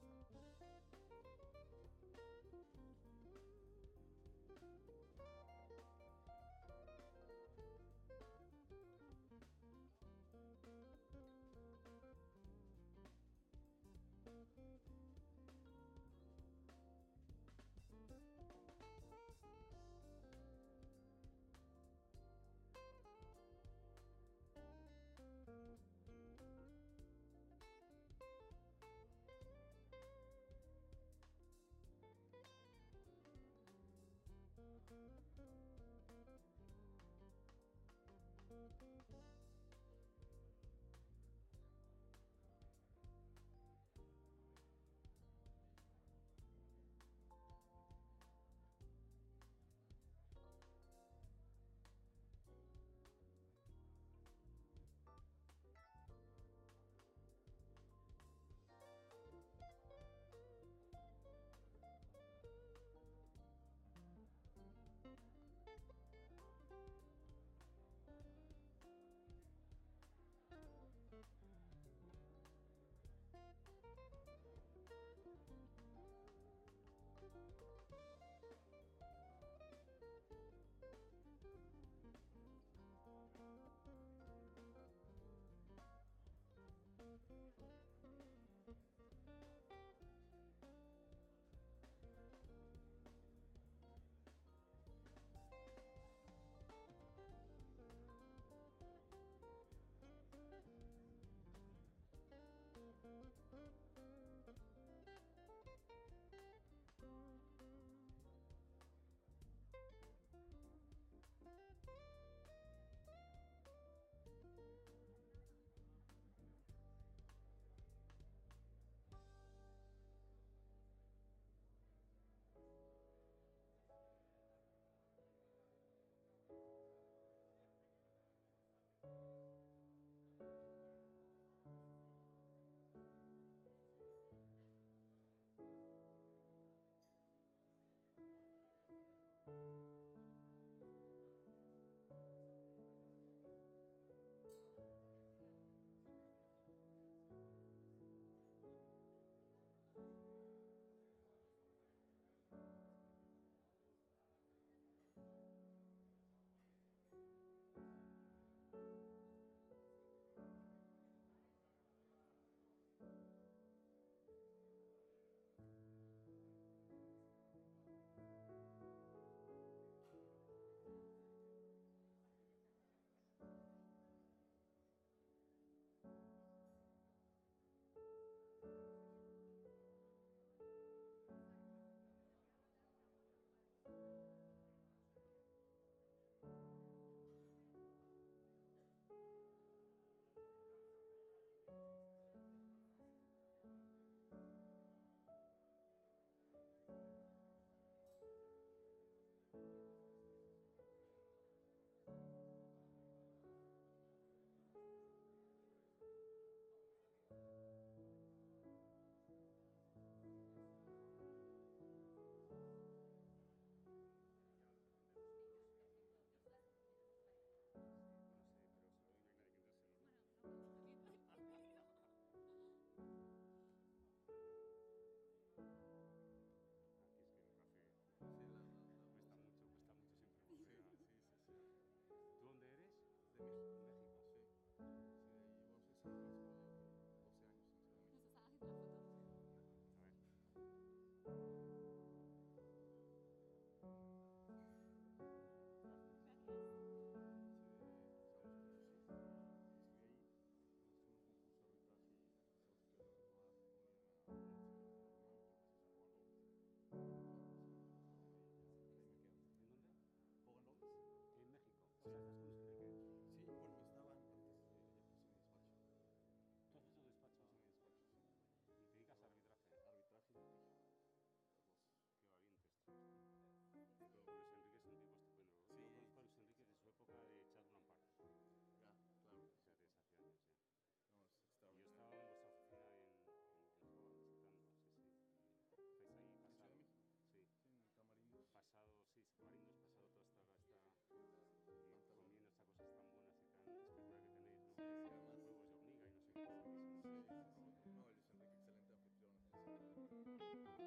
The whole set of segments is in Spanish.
arbitraje y litigio. Los dos. Qué valiente esto. Pero Luis Enrique es un tipo estupendo. Sí, Yo conozco a Luis Enrique de su época de Chad Lampard. Ya, claro. O sea, de hace años ya. No, es Y yo extraordinario. estaba en vuestra oficina en Foa visitando, sí, sí. Y estáis ahí ¿En Ciudad pasado. de México? Sí. Sí, en Camarindos. Pasado, sí, Camarindos, pasado toda esta Pantalón. comiendo estas cosas tan buenas y tan espectaculares que tenéis, ¿no? Sí, sí, además. Huevos de hormiga y no sé qué. Está buenísimo. Sí, no, Luis Enrique, excelente anfitrión. Si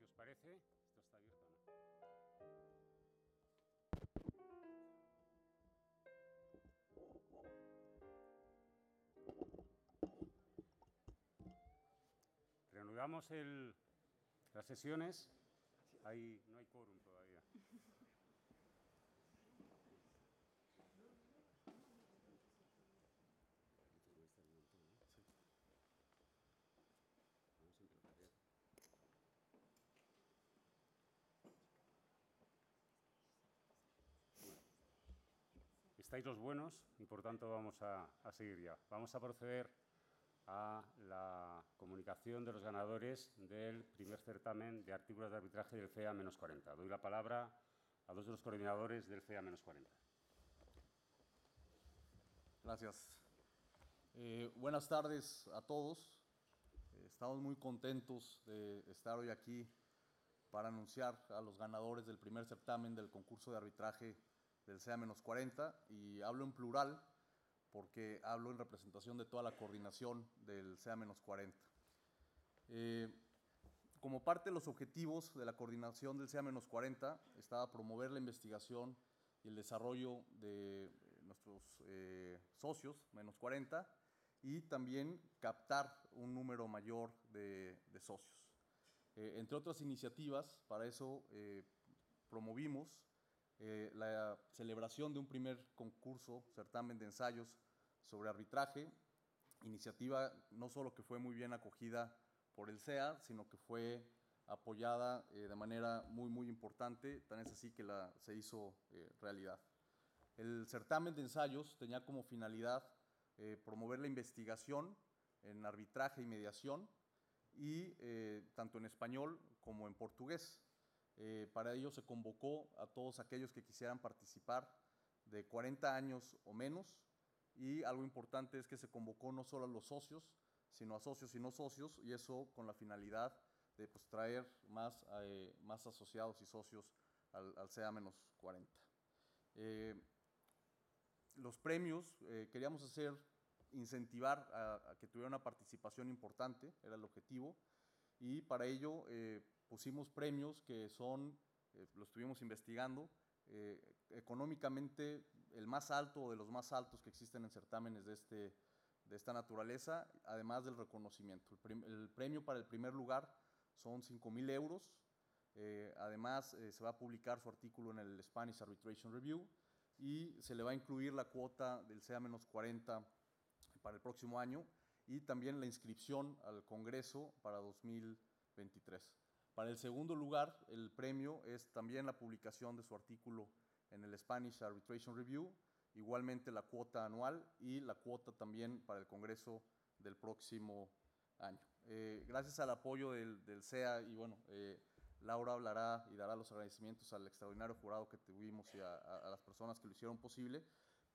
os parece, esto está abierto, ¿no? Reanudamos las sesiones. No hay quórum todavía. Estáis los buenos y, por tanto, vamos a seguir ya. Vamos a proceder a la comunicación de los ganadores del primer certamen de artículos de arbitraje del CEA-40. Doy la palabra a dos de los coordinadores del CEA-40. Gracias. Buenas tardes a todos. Estamos muy contentos de estar hoy aquí para anunciar a los ganadores del primer certamen del concurso de arbitraje del CEA-40, y hablo en plural porque hablo en representación de toda la coordinación del CEA-40. Como parte de los objetivos de la coordinación del CEA-40 estaba promover la investigación y el desarrollo de nuestros socios, -40, y también captar un número mayor de socios. Entre otras iniciativas, para eso promovimos la celebración de un primer concurso, certamen de ensayos sobre arbitraje, iniciativa no solo que fue muy bien acogida por el CEA, sino que fue apoyada de manera muy importante, tan es así que se hizo realidad. El certamen de ensayos tenía como finalidad promover la investigación en arbitraje y mediación, y tanto en español como en portugués. Para ello se convocó a todos aquellos que quisieran participar de 40 años o menos, y algo importante es que se convocó no solo a los socios, sino a socios y no socios, y eso con la finalidad de traer más asociados y socios al CEA-40. Los premios queríamos incentivar a que tuviera una participación importante, era el objetivo, y para ello pusimos premios que lo estuvimos investigando, económicamente el más alto o de los más altos que existen en certámenes de esta naturaleza, además del reconocimiento. El premio para el primer lugar son 5,000 euros, además se va a publicar su artículo en el Spanish Arbitration Review, y se le va a incluir la cuota del CEA-40 para el próximo año, y también la inscripción al Congreso para 2023. Para el segundo lugar, el premio es también la publicación de su artículo en el Spanish Arbitration Review, igualmente la cuota anual y la cuota también para el Congreso del próximo año. Gracias al apoyo del CEA, y bueno, Laura hablará y dará los agradecimientos al extraordinario jurado que tuvimos y a las personas que lo hicieron posible,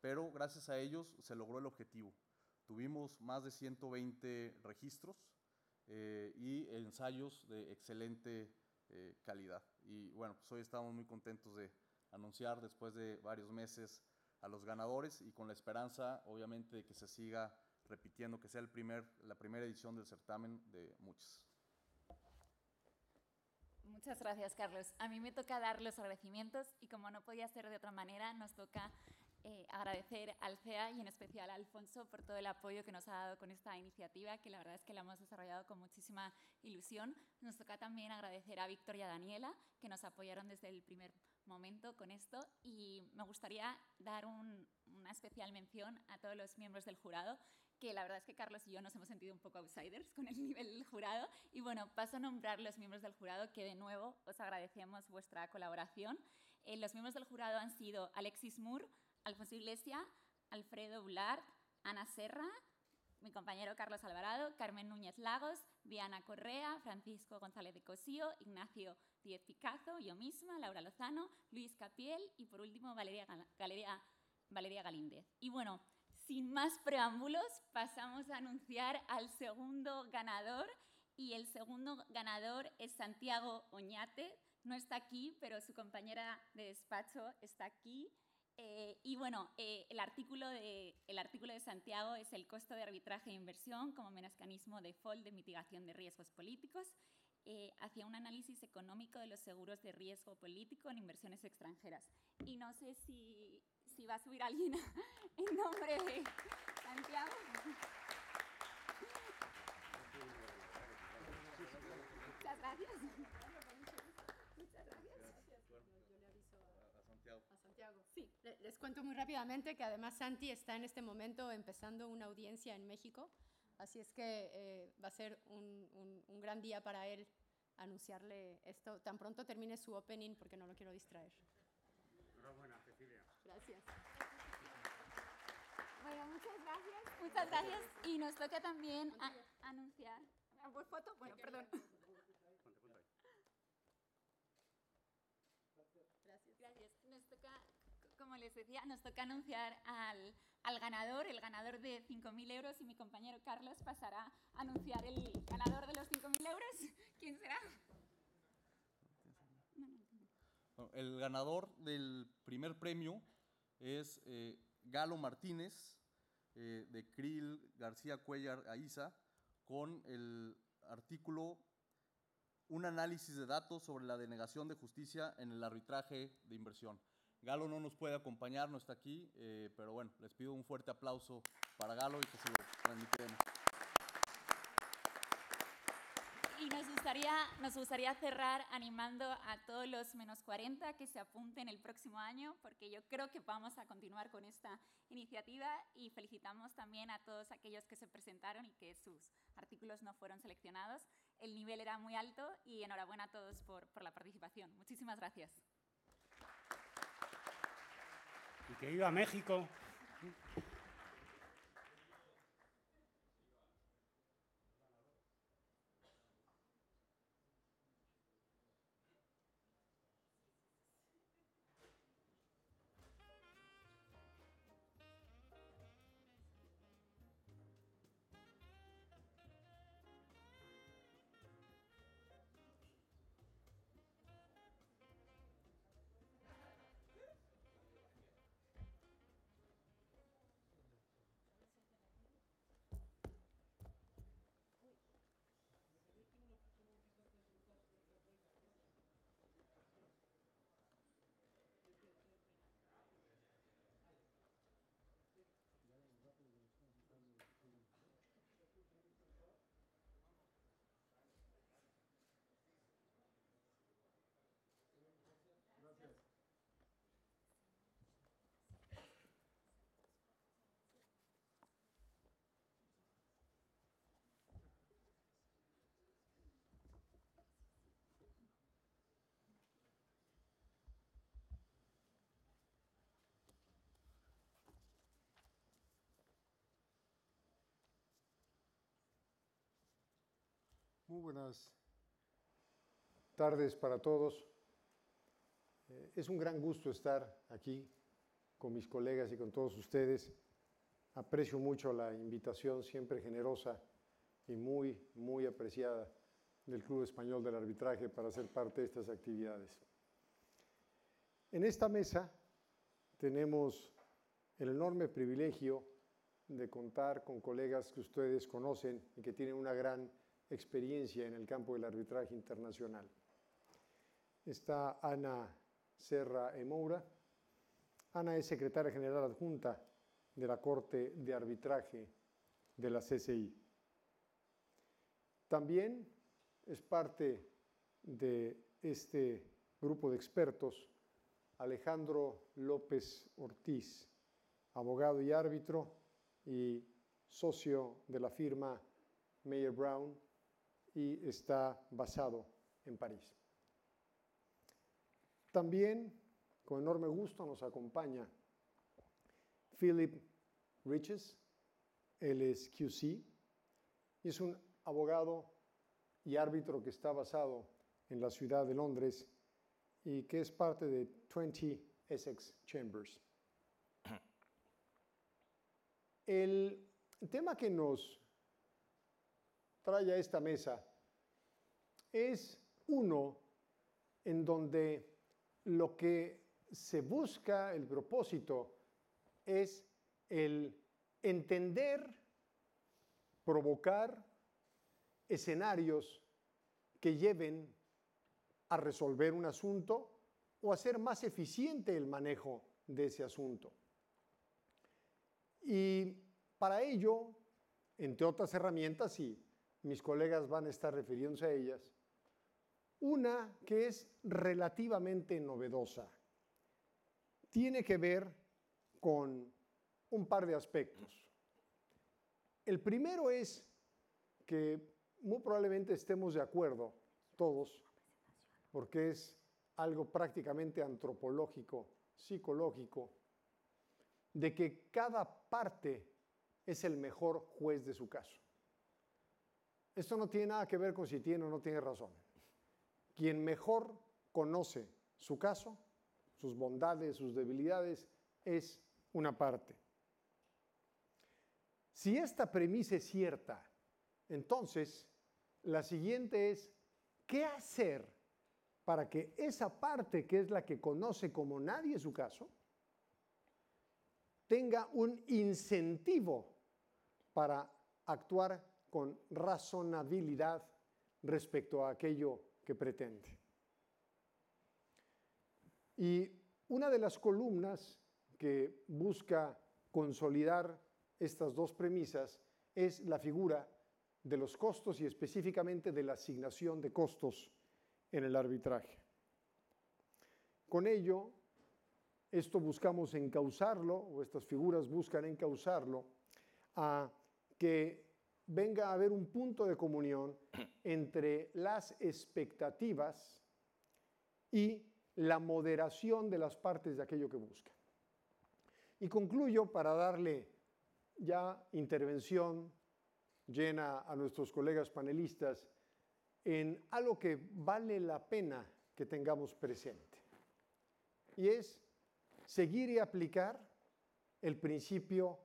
pero gracias a ellos se logró el objetivo. Tuvimos más de 120 registros y ensayos de excelente calidad. Y bueno, pues hoy estamos muy contentos de anunciar después de varios meses a los ganadores, y con la esperanza, obviamente, de que se siga repitiendo, que sea la primera edición del certamen de muchas. Muchas gracias, Carlos. A mí me toca dar los agradecimientos, y como no podía ser de otra manera, nos toca agradecer al CEA y en especial a Alfonso por todo el apoyo que nos ha dado con esta iniciativa, que la verdad es que la hemos desarrollado con muchísima ilusión. Nos toca también agradecer a Víctor y a Daniela, que nos apoyaron desde el primer momento con esto, y me gustaría dar una especial mención a todos los miembros del jurado, que la verdad es que Carlos y yo nos hemos sentido un poco outsiders con el nivel del jurado, y bueno, paso a nombrar los miembros del jurado, que de nuevo os agradecemos vuestra colaboración. Los miembros del jurado han sido Alexis Moore, Alfonso Iglesias, Alfredo Bulart, Ana Serra, mi compañero Carlos Alvarado, Carmen Núñez Lagos, Diana Correa, Francisco González de Cosío, Ignacio Díez Picazo, yo misma, Laura Lozano, Luis Capiel y, por último, Valeria Galíndez. Y bueno, sin más preámbulos, pasamos a anunciar al segundo ganador, y el segundo ganador es Santiago Oñate. No está aquí, pero su compañera de despacho está aquí. Y bueno, el artículo de Santiago es el costo de arbitraje e inversión como mecanismo de default de mitigación de riesgos políticos, hacia un análisis económico de los seguros de riesgo político en inversiones extranjeras. Y no sé si va a subir alguien en nombre de Santiago. Muchas gracias. Muchas gracias. Yo le aviso A Santiago. a Santiago. Sí, les cuento muy rápidamente que además Santi está en este momento empezando una audiencia en México, así es que va a ser un gran día para él anunciarle esto tan pronto termine su opening, porque no lo quiero distraer. Enhorabuena, Cecilia. Gracias. Bueno, muchas gracias. Muchas gracias. Y nos toca también anunciar. ¿Voy foto? Bueno, perdón. Ponte ahí. Gracias. Nos toca, como les decía, nos toca anunciar al ganador, el ganador de 5.000 euros, y mi compañero Carlos pasará a anunciar el ganador de los 5.000 euros. ¿Quién será? Bueno, el ganador del primer premio es Galo Martínez, de Krill García Cuellar Aiza, con el artículo Un análisis de datos sobre la denegación de justicia en el arbitraje de inversión. Galo no nos puede acompañar, no está aquí, pero bueno, les pido un fuerte aplauso para Galo y que se lo transmitiremos. Y nos gustaría cerrar animando a todos los -40 que se apunten el próximo año, porque yo creo que vamos a continuar con esta iniciativa, y felicitamos también a todos aquellos que se presentaron y que sus artículos no fueron seleccionados. El nivel era muy alto y enhorabuena a todos por la participación. Muchísimas gracias. Y que viva México. Muy buenas tardes para todos. Es un gran gusto estar aquí con mis colegas y con todos ustedes. Aprecio mucho la invitación siempre generosa y muy apreciada del Club Español del Arbitraje para ser parte de estas actividades. En esta mesa tenemos el enorme privilegio de contar con colegas que ustedes conocen y que tienen una gran experiencia en el campo del arbitraje internacional. Está Ana Serra Emoura, Ana es secretaria general adjunta de la Corte de Arbitraje de la CCI. También es parte de este grupo de expertos Alejandro López Ortiz, abogado y árbitro y socio de la firma Mayer Brown, y está basado en París. También, con enorme gusto, nos acompaña Philip Riches. Él es QC y es un abogado y árbitro que está basado en la ciudad de Londres y que es parte de 20 Essex Chambers. El tema que nos trae a esta mesa es uno en donde lo que se busca, el propósito, es el entender, provocar escenarios que lleven a resolver un asunto o a hacer más eficiente el manejo de ese asunto. Y para ello, entre otras herramientas, y mis colegas van a estar refiriéndose a ellas, una que es relativamente novedosa, tiene que ver con un par de aspectos. El primero es que muy probablemente estemos de acuerdo todos, porque es algo prácticamente antropológico, psicológico, de que cada parte es el mejor juez de su caso. Esto no tiene nada que ver con si tiene o no tiene razón. Quien mejor conoce su caso, sus bondades, sus debilidades, es una parte. Si esta premisa es cierta, entonces la siguiente es, ¿qué hacer para que esa parte, que es la que conoce como nadie su caso, tenga un incentivo para actuar con razonabilidad respecto a aquello que pretende? Y una de las columnas que busca consolidar estas dos premisas es la figura de los costos y específicamente de la asignación de costos en el arbitraje. Con ello, esto buscamos encauzarlo, o estas figuras buscan encauzarlo, a que venga a haber un punto de comunión entre las expectativas y la moderación de las partes de aquello que buscan. Y concluyo para darle ya intervención llena a nuestros colegas panelistas en algo que vale la pena que tengamos presente. Y es seguir y aplicar el principio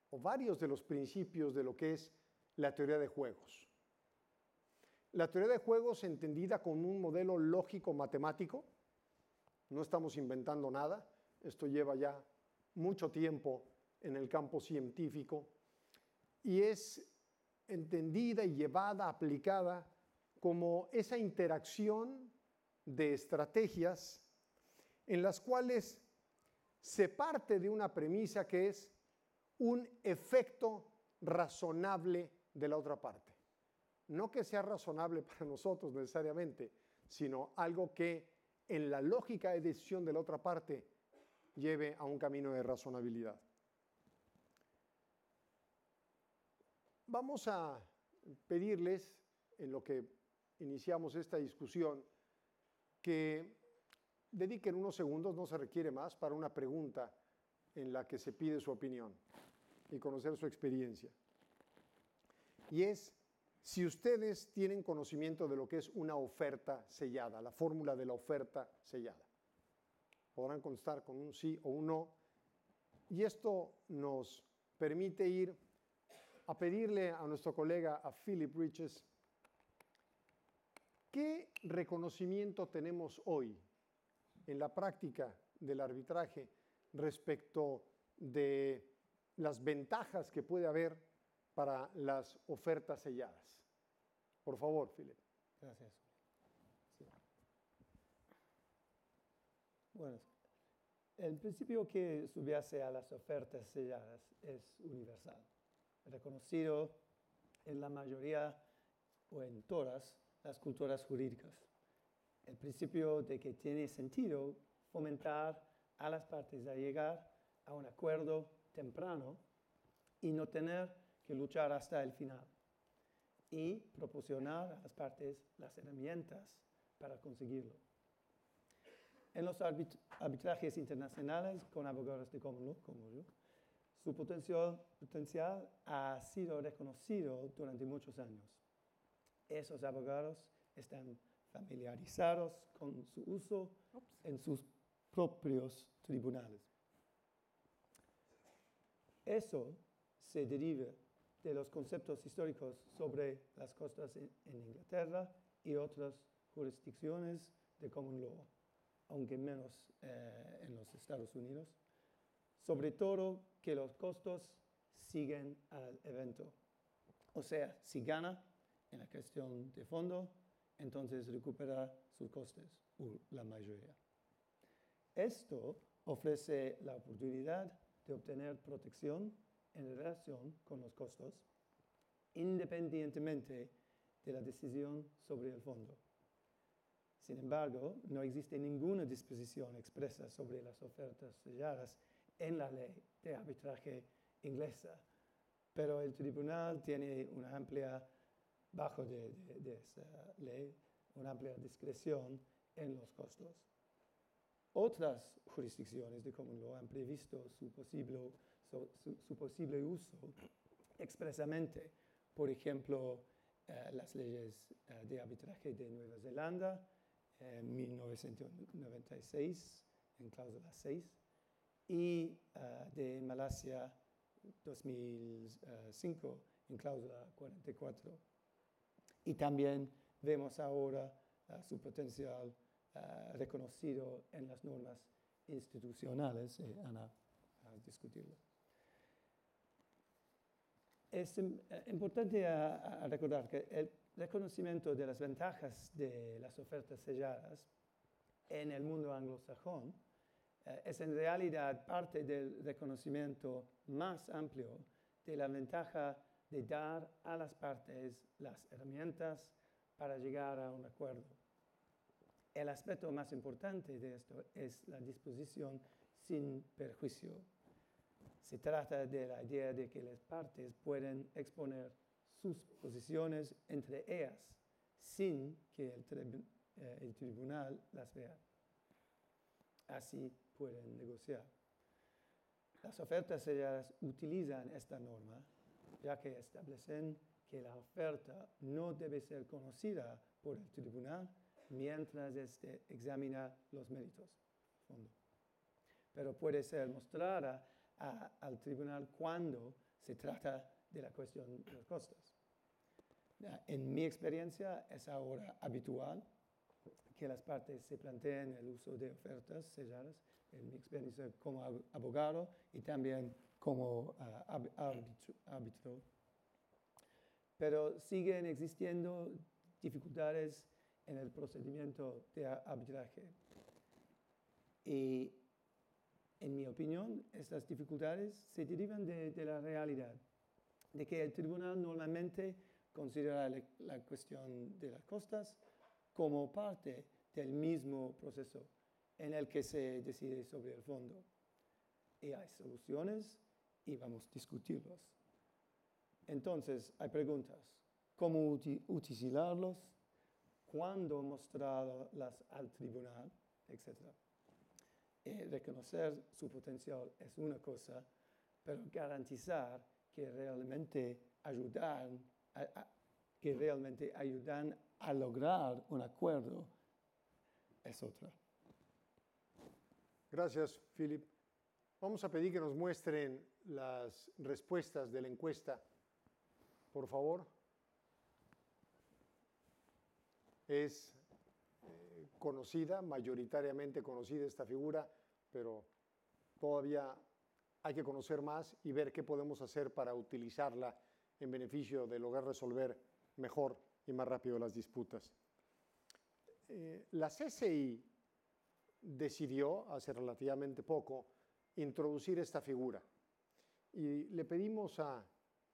o varios de los principios de lo que es la teoría de juegos. La teoría de juegos entendida como un modelo lógico matemático, no estamos inventando nada, esto lleva ya mucho tiempo en el campo científico y es entendida y llevada, aplicada como esa interacción de estrategias en las cuales se parte de una premisa que es un efecto razonable de la otra parte. No que sea razonable para nosotros necesariamente, sino algo que en la lógica de decisión de la otra parte lleve a un camino de razonabilidad. Vamos a pedirles, en lo que iniciamos esta discusión, que dediquen unos segundos, no se requiere más, para una pregunta en la que se pide su opinión y conocer su experiencia. Y es si ustedes tienen conocimiento de lo que es una oferta sellada, la fórmula de la oferta sellada. Podrán contestar con un sí o un no. Y esto nos permite ir a pedirle a nuestro colega, a Philip Riches, ¿qué reconocimiento tenemos hoy en la práctica del arbitraje respecto de las ventajas que puede haber para las ofertas selladas? Por favor, Philip. Gracias. Sí. Bueno, El principio que subyace a las ofertas selladas es universal, reconocido en la mayoría o en todas las culturas jurídicas. El principio de que tiene sentido fomentar a las partes a llegar a un acuerdo temprano y no tener que luchar hasta el final, y proporcionar a las partes las herramientas para conseguirlo. En los arbitrajes internacionales con abogados de common law, como yo, su potencial ha sido reconocido durante muchos años. Esos abogados están familiarizados con su uso en sus propios tribunales. Eso se deriva de los conceptos históricos sobre las costas en Inglaterra y otras jurisdicciones de common law, aunque menos en los Estados Unidos, sobre todo que los costos siguen al evento. O sea, si gana en la cuestión de fondo, entonces recupera sus costes, o la mayoría. Esto ofrece la oportunidad de obtener protección en relación con los costos, independientemente de la decisión sobre el fondo. Sin embargo, no existe ninguna disposición expresa sobre las ofertas selladas en la ley de arbitraje inglesa, pero el tribunal tiene una amplia, bajo de esa ley, una amplia discreción en los costos. Otras jurisdicciones de common law han previsto su posible uso expresamente. Por ejemplo, las leyes de arbitraje de Nueva Zelanda, 1996, en cláusula 6, y de Malasia, 2005, en cláusula 44. Y también vemos ahora su potencial reconocido en las normas institucionales. Ana va a discutirlo. Es importante recordar que el reconocimiento de las ventajas de las ofertas selladas en el mundo anglosajón es en realidad parte del reconocimiento más amplio de la ventaja de dar a las partes las herramientas para llegar a un acuerdo. El aspecto más importante de esto es la disposición sin perjuicio. Se trata de la idea de que las partes pueden exponer sus posiciones entre ellas sin que el tribunal las vea. Así pueden negociar. Las ofertas selladas utilizan esta norma, ya que establecen que la oferta no debe ser conocida por el tribunal mientras éste examina los méritos. Pero puede ser mostrada al tribunal cuando se trata de la cuestión de los costos. En mi experiencia es ahora habitual que las partes se planteen el uso de ofertas selladas, en mi experiencia como abogado y también como árbitro. Pero siguen existiendo dificultades en el procedimiento de arbitraje. Y en mi opinión, estas dificultades se derivan de la realidad, de que el tribunal normalmente considera la cuestión de las costas como parte del mismo proceso en el que se decide sobre el fondo. Y hay soluciones y vamos a discutirlos. Entonces, hay preguntas. ¿Cómo utilizarlos? ¿Cuándo mostrarlas al tribunal? Etcétera. Reconocer su potencial es una cosa, pero garantizar que realmente ayudan a lograr un acuerdo es otra. Gracias, Philip. Vamos a pedir que nos muestren las respuestas de la encuesta, por favor. Es conocida, mayoritariamente conocida esta figura, pero todavía hay que conocer más y ver qué podemos hacer para utilizarla en beneficio de lograr resolver mejor y más rápido las disputas. La CCI decidió, hace relativamente poco, introducir esta figura. Y le pedimos a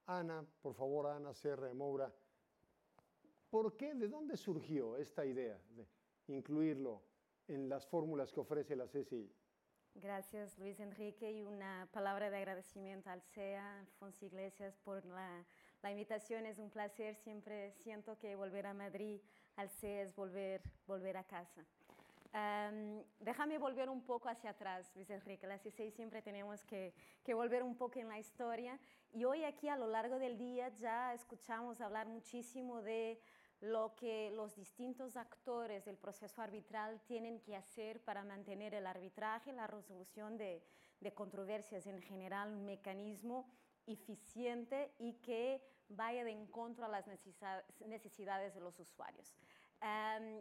Ana, por favor, a Ana Serra Moura, ¿por qué, de dónde surgió esta idea de incluirlo en las fórmulas que ofrece la CCI? Gracias, Luis Enrique, y una palabra de agradecimiento al CEA, Alfonso Iglesias, por la invitación. Es un placer, siempre siento que volver a Madrid al CEA es volver a casa. Déjame volver un poco hacia atrás, Luis Enrique. La CCI siempre tenemos que volver un poco en la historia, y hoy aquí a lo largo del día ya escuchamos hablar muchísimo de lo que los distintos actores del proceso arbitral tienen que hacer para mantener el arbitraje, la resolución de controversias en general, un mecanismo eficiente y que vaya de encuentro a las necesidades de los usuarios.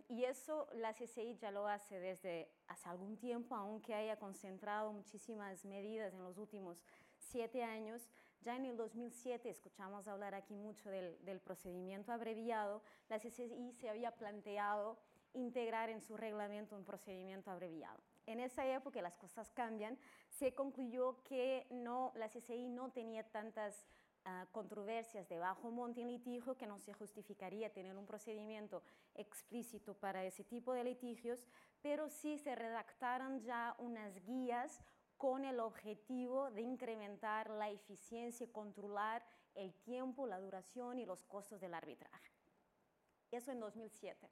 Y eso la CCI ya lo hace desde hace algún tiempo, aunque haya concentrado muchísimas medidas en los últimos 7 años. Ya en el 2007 escuchamos hablar aquí mucho del procedimiento abreviado. La CCI se había planteado integrar en su reglamento un procedimiento abreviado. En esa época las cosas cambian. Se concluyó que la CCI no tenía tantas controversias de bajo monto en litigio, que no se justificaría tener un procedimiento explícito para ese tipo de litigios, pero sí se redactaron ya unas guías con el objetivo de incrementar la eficiencia y controlar el tiempo, la duración y los costos del arbitraje. Eso en 2007.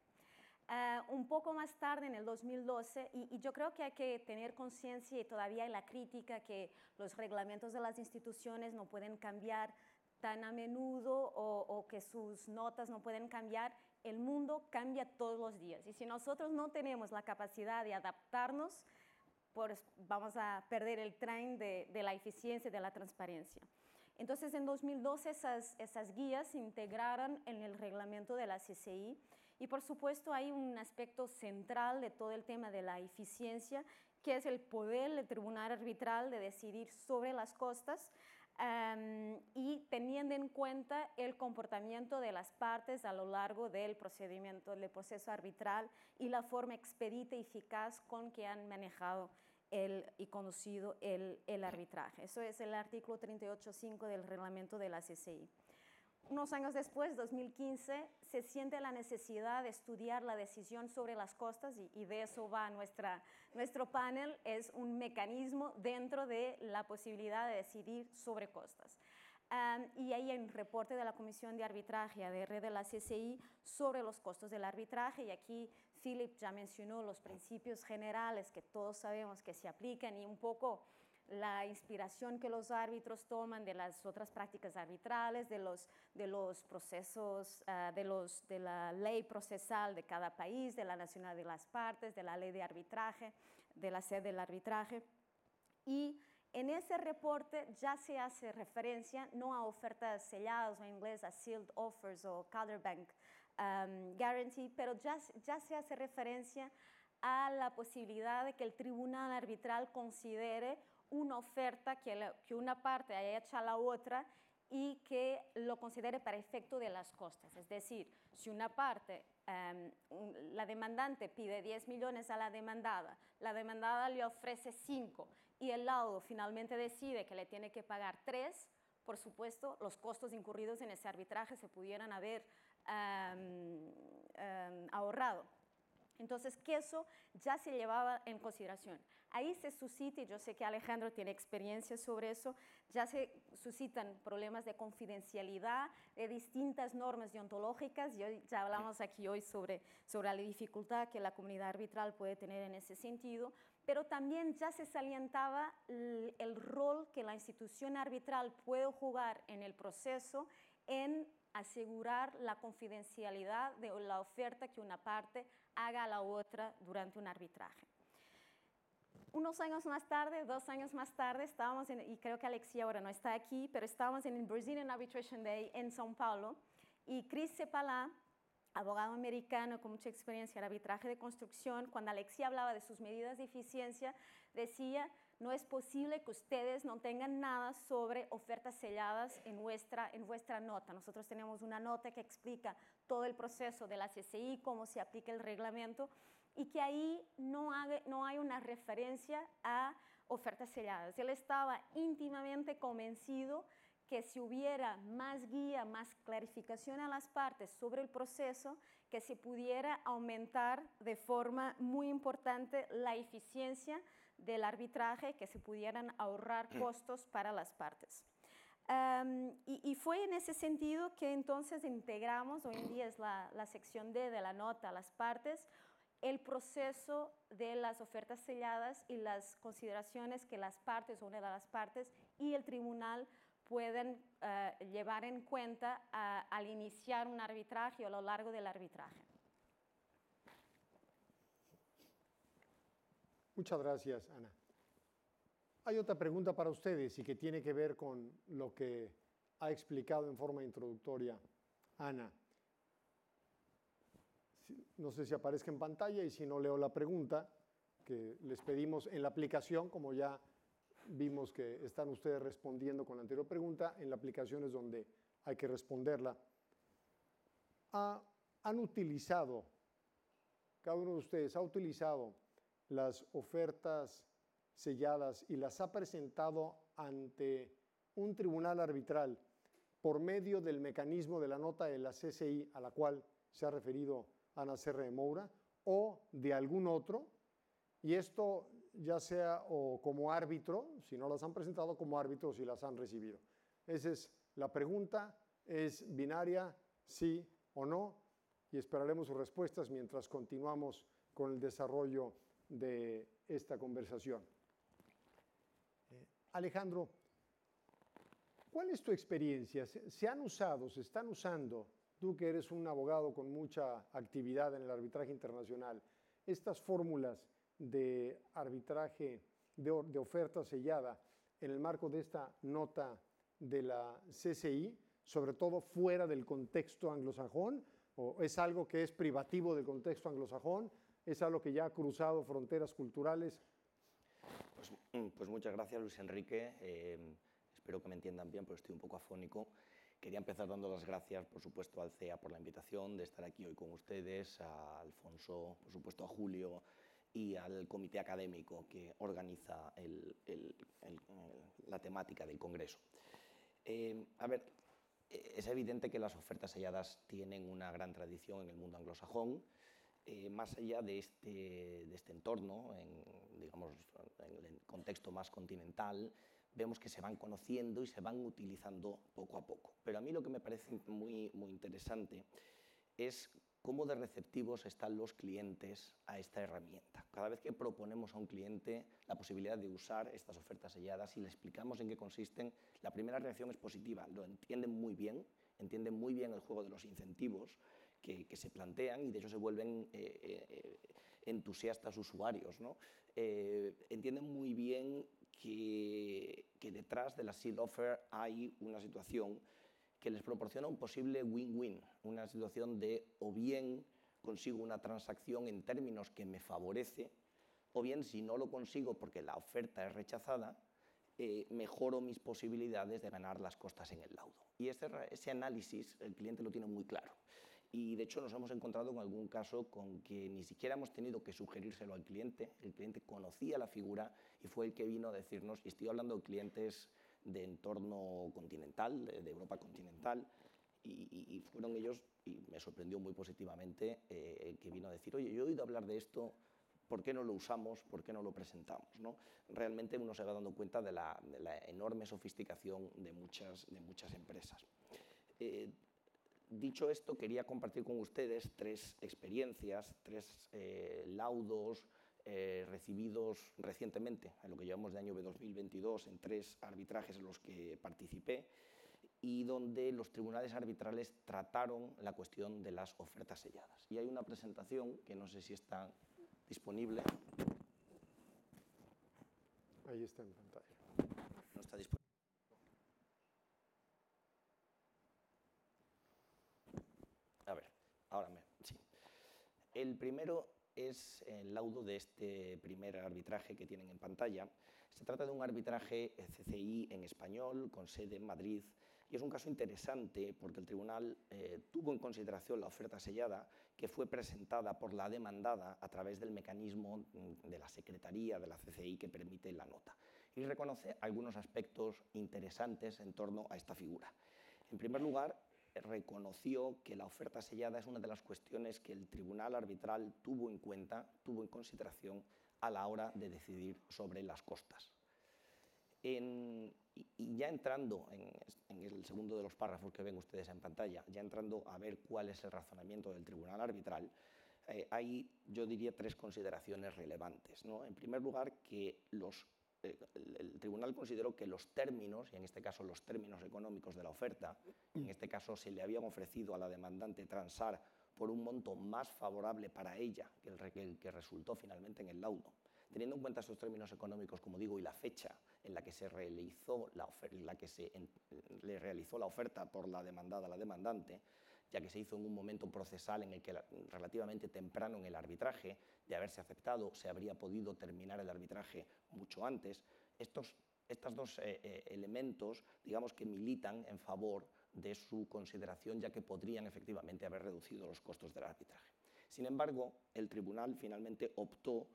Un poco más tarde, en el 2012, y yo creo que hay que tener conciencia, y todavía hay la crítica que los reglamentos de las instituciones no pueden cambiar tan a menudo, o que sus notas no pueden cambiar. El mundo cambia todos los días, y si nosotros no tenemos la capacidad de adaptarnos, pues vamos a perder el tren de la eficiencia y de la transparencia. Entonces, en 2012 esas guías se integraron en el reglamento de la CCI, y por supuesto hay un aspecto central de todo el tema de la eficiencia, que es el poder del tribunal arbitral de decidir sobre las costas, y teniendo en cuenta el comportamiento de las partes a lo largo del procedimiento, del proceso arbitral, y la forma expedita y eficaz con que han manejado y conducido el arbitraje. Eso es el artículo 38.5 del reglamento de la CCI. Unos años después, 2015, se siente la necesidad de estudiar la decisión sobre las costas, y de eso va nuestro panel. Es un mecanismo dentro de la posibilidad de decidir sobre costas. Y ahí hay un reporte de la Comisión de Arbitraje, ADR de la CCI, sobre los costos del arbitraje, y aquí Philip ya mencionó los principios generales que todos sabemos que se aplican, y un poco la inspiración que los árbitros toman de las otras prácticas arbitrales, de los procesos, de la ley procesal de cada país, de la nacionalidad de las partes, de la ley de arbitraje, de la sede del arbitraje. Y en ese reporte ya se hace referencia no a ofertas selladas, o en inglés a sealed offers o counterbank guarantee, pero ya se hace referencia a la posibilidad de que el tribunal arbitral considere una oferta que una parte haya hecho a la otra, y que lo considere para efecto de las costas. Es decir, si una parte, la demandante pide 10 millones a la demandada le ofrece 5, y el laudo finalmente decide que le tiene que pagar 3, por supuesto, los costos incurridos en ese arbitraje se pudieran haber ahorrado. Entonces, que eso ya se llevaba en consideración. Ahí se suscita, y yo sé que Alejandro tiene experiencia sobre eso, ya se suscitan problemas de confidencialidad, de distintas normas deontológicas, y hoy, ya hablamos aquí hoy sobre la dificultad que la comunidad arbitral puede tener en ese sentido, pero también ya se salientaba el rol que la institución arbitral puede jugar en el proceso en asegurar la confidencialidad de la oferta que una parte haga a la otra durante un arbitraje. Unos años más tarde, 2 años más tarde, estábamos y creo que Alexia ahora no está aquí, pero estábamos en el Brazilian Arbitration Day en São Paulo, y Chris Cepalá, abogado americano con mucha experiencia en arbitraje de construcción, cuando Alexia hablaba de sus medidas de eficiencia, decía: no es posible que ustedes no tengan nada sobre ofertas selladas en vuestra nota. Nosotros tenemos una nota que explica todo el proceso de la CCI, cómo se aplica el reglamento, y que ahí no hay una referencia a ofertas selladas. Él estaba íntimamente convencido que si hubiera más guía, más clarificación a las partes sobre el proceso, que se pudiera aumentar de forma muy importante la eficiencia del arbitraje, que se pudieran ahorrar costos para las partes. Y fue en ese sentido que entonces integramos, hoy en día es la sección D de la nota a las partes, el proceso de las ofertas selladas y las consideraciones que las partes o una de las partes y el tribunal pueden llevar en cuenta al iniciar un arbitraje o a lo largo del arbitraje. Muchas gracias, Ana. Hay otra pregunta para ustedes y que tiene que ver con lo que ha explicado en forma introductoria Ana. No sé si aparezca en pantalla y si no leo la pregunta que les pedimos en la aplicación, como ya vimos que están ustedes respondiendo con la anterior pregunta, en la aplicación es donde hay que responderla. ¿Han utilizado, cada uno de ustedes ha utilizado las ofertas selladas y las ha presentado ante un tribunal arbitral por medio del mecanismo de la nota de la CCI a la cual se ha referido Ana Serra de Moura o de algún otro? Y esto ya sea o como árbitro, si no las han presentado, como árbitro si las han recibido. Esa es la pregunta, es binaria, sí o no, y esperaremos sus respuestas mientras continuamos con el desarrollo de esta conversación. Alejandro, ¿cuál es tu experiencia? ¿Se han usado, se están usando, tú que eres un abogado con mucha actividad en el arbitraje internacional, estas fórmulas de arbitraje, de oferta sellada en el marco de esta nota de la CCI, sobre todo fuera del contexto anglosajón, o es algo que es privativo del contexto anglosajón, es algo que ya ha cruzado fronteras culturales? Pues muchas gracias, Luis Enrique. Espero que me entiendan bien, porque estoy un poco afónico. Quería empezar dando las gracias, por supuesto, al CEA por la invitación de estar aquí hoy con ustedes, a Alfonso, por supuesto, a Julio y al comité académico que organiza la temática del Congreso. A ver, es evidente que las ofertas selladas tienen una gran tradición en el mundo anglosajón. Más allá de este entorno, digamos, en el contexto más continental, vemos que se van conociendo y se van utilizando poco a poco. Pero a mí lo que me parece muy, muy interesante es cómo de receptivos están los clientes a esta herramienta. Cada vez que proponemos a un cliente la posibilidad de usar estas ofertas selladas y le explicamos en qué consisten, la primera reacción es positiva, lo entienden muy bien el juego de los incentivos que se plantean y de hecho se vuelven entusiastas usuarios, ¿no? Entienden muy bien que detrás de la sealed offer hay una situación que les proporciona un posible win-win, una situación de o bien consigo una transacción en términos que me favorece, o bien si no lo consigo porque la oferta es rechazada, mejoro mis posibilidades de ganar las costas en el laudo. Y ese análisis el cliente lo tiene muy claro. Y de hecho nos hemos encontrado con algún caso con que ni siquiera hemos tenido que sugerírselo al cliente, el cliente conocía la figura y fue el que vino a decirnos, y estoy hablando de clientes de entorno continental, de Europa continental, y fueron ellos, y me sorprendió muy positivamente, el que vino a decir, oye, yo he oído hablar de esto, ¿por qué no lo usamos? ¿Por qué no lo presentamos? ¿No? Realmente uno se va dando cuenta de la enorme sofisticación de muchas empresas. Dicho esto, quería compartir con ustedes 3 experiencias, 3 laudos recibidos recientemente, en lo que llevamos de año 2022, en 3 arbitrajes en los que participé y donde los tribunales arbitrales trataron la cuestión de las ofertas selladas. Y hay una presentación que no sé si está disponible. Ahí está en pantalla. No está disponible. A ver, sí. El primero es el laudo de este primer arbitraje que tienen en pantalla. Se trata de un arbitraje CCI en español, con sede en Madrid. Y es un caso interesante porque el tribunal tuvo en consideración la oferta sellada que fue presentada por la demandada a través del mecanismo de la Secretaría de la CCI que permite la nota. Y reconoce algunos aspectos interesantes en torno a esta figura. En primer lugar, reconoció que la oferta sellada es una de las cuestiones que el tribunal arbitral tuvo en cuenta, tuvo en consideración a la hora de decidir sobre las costas. Y ya entrando en el segundo de los párrafos que ven ustedes en pantalla, ya entrando a ver cuál es el razonamiento del tribunal arbitral, hay, yo diría, tres consideraciones relevantes, ¿no? En primer lugar, que el tribunal consideró que los términos, y en este caso los términos económicos de la oferta, en este caso se le habían ofrecido a la demandante transar por un monto más favorable para ella que el que resultó finalmente en el laudo. Teniendo en cuenta estos términos económicos, como digo, y la fecha en la que se realizó le realizó la oferta por la demandada a la demandante, ya que se hizo en un momento procesal en el que relativamente temprano en el arbitraje, de haberse aceptado, se habría podido terminar el arbitraje mucho antes. Estos dos elementos, digamos que militan en favor de su consideración, ya que podrían efectivamente haber reducido los costos del arbitraje. Sin embargo, el tribunal finalmente optó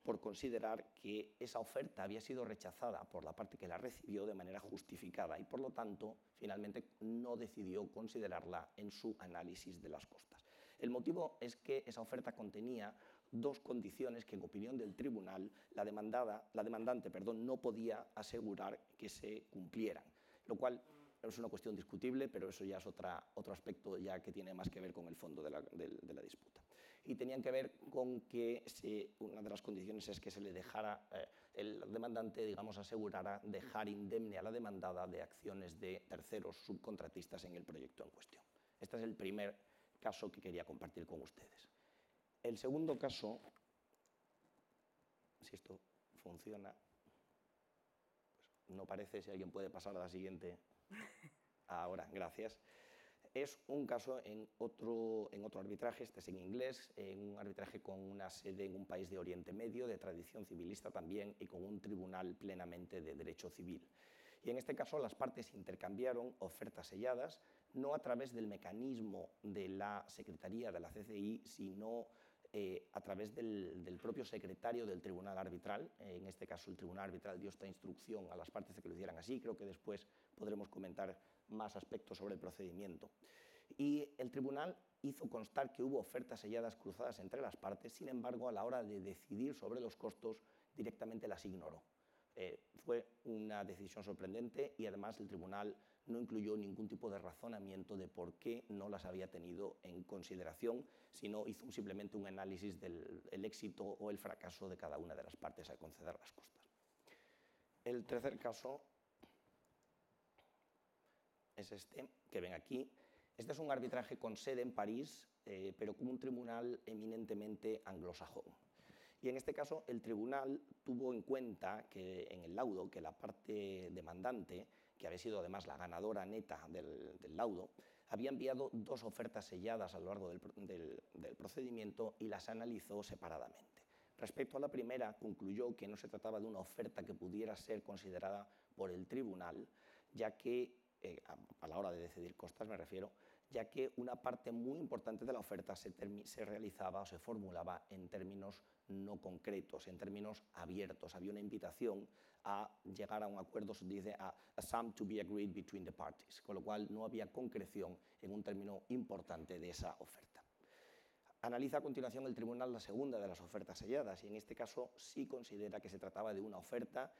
por considerar que esa oferta había sido rechazada por la parte que la recibió de manera justificada y, por lo tanto, finalmente no decidió considerarla en su análisis de las costas. El motivo es que esa oferta contenía dos condiciones que, en opinión del tribunal, la demandante no podía asegurar que se cumplieran, lo cual es una cuestión discutible, pero eso ya es otro aspecto ya que tiene más que ver con el fondo de la disputa. Y tenían que ver con que una de las condiciones es que se le dejara, el demandante, digamos, asegurara dejar indemne a la demandada de acciones de terceros subcontratistas en el proyecto en cuestión. Este es el primer caso que quería compartir con ustedes. El segundo caso, si esto funciona, pues no parece, si alguien puede pasar a la siguiente. Ahora, gracias. Es un caso en otro arbitraje, este es en inglés, en un arbitraje con una sede en un país de Oriente Medio, de tradición civilista también, y con un tribunal plenamente de derecho civil. Y en este caso las partes intercambiaron ofertas selladas, no a través del mecanismo de la Secretaría de la CCI, sino a través del propio secretario del tribunal arbitral. En este caso el tribunal arbitral dio esta instrucción a las partes de que lo hicieran así. Creo que después podremos comentar más aspectos sobre el procedimiento. Y el tribunal hizo constar que hubo ofertas selladas cruzadas entre las partes, sin embargo, a la hora de decidir sobre los costos, directamente las ignoró. Fue una decisión sorprendente y además el tribunal no incluyó ningún tipo de razonamiento de por qué no las había tenido en consideración, sino hizo simplemente un análisis del éxito o el fracaso de cada una de las partes al conceder las costas. El tercer caso es este, que ven aquí. Este es un arbitraje con sede en París, pero con un tribunal eminentemente anglosajón. Y en este caso el tribunal tuvo en cuenta que en el laudo que la parte demandante, que había sido además la ganadora neta del laudo, había enviado dos ofertas selladas a lo largo del procedimiento y las analizó separadamente. Respecto a la primera, concluyó que no se trataba de una oferta que pudiera ser considerada por el tribunal, ya que, a la hora de decidir costas me refiero, ya que una parte muy importante de la oferta se realizaba o se formulaba en términos no concretos, en términos abiertos. Había una invitación a llegar a un acuerdo, se dice a sum to be agreed between the parties, con lo cual no había concreción en un término importante de esa oferta. Analiza a continuación el tribunal la segunda de las ofertas selladas y en este caso sí considera que se trataba de una oferta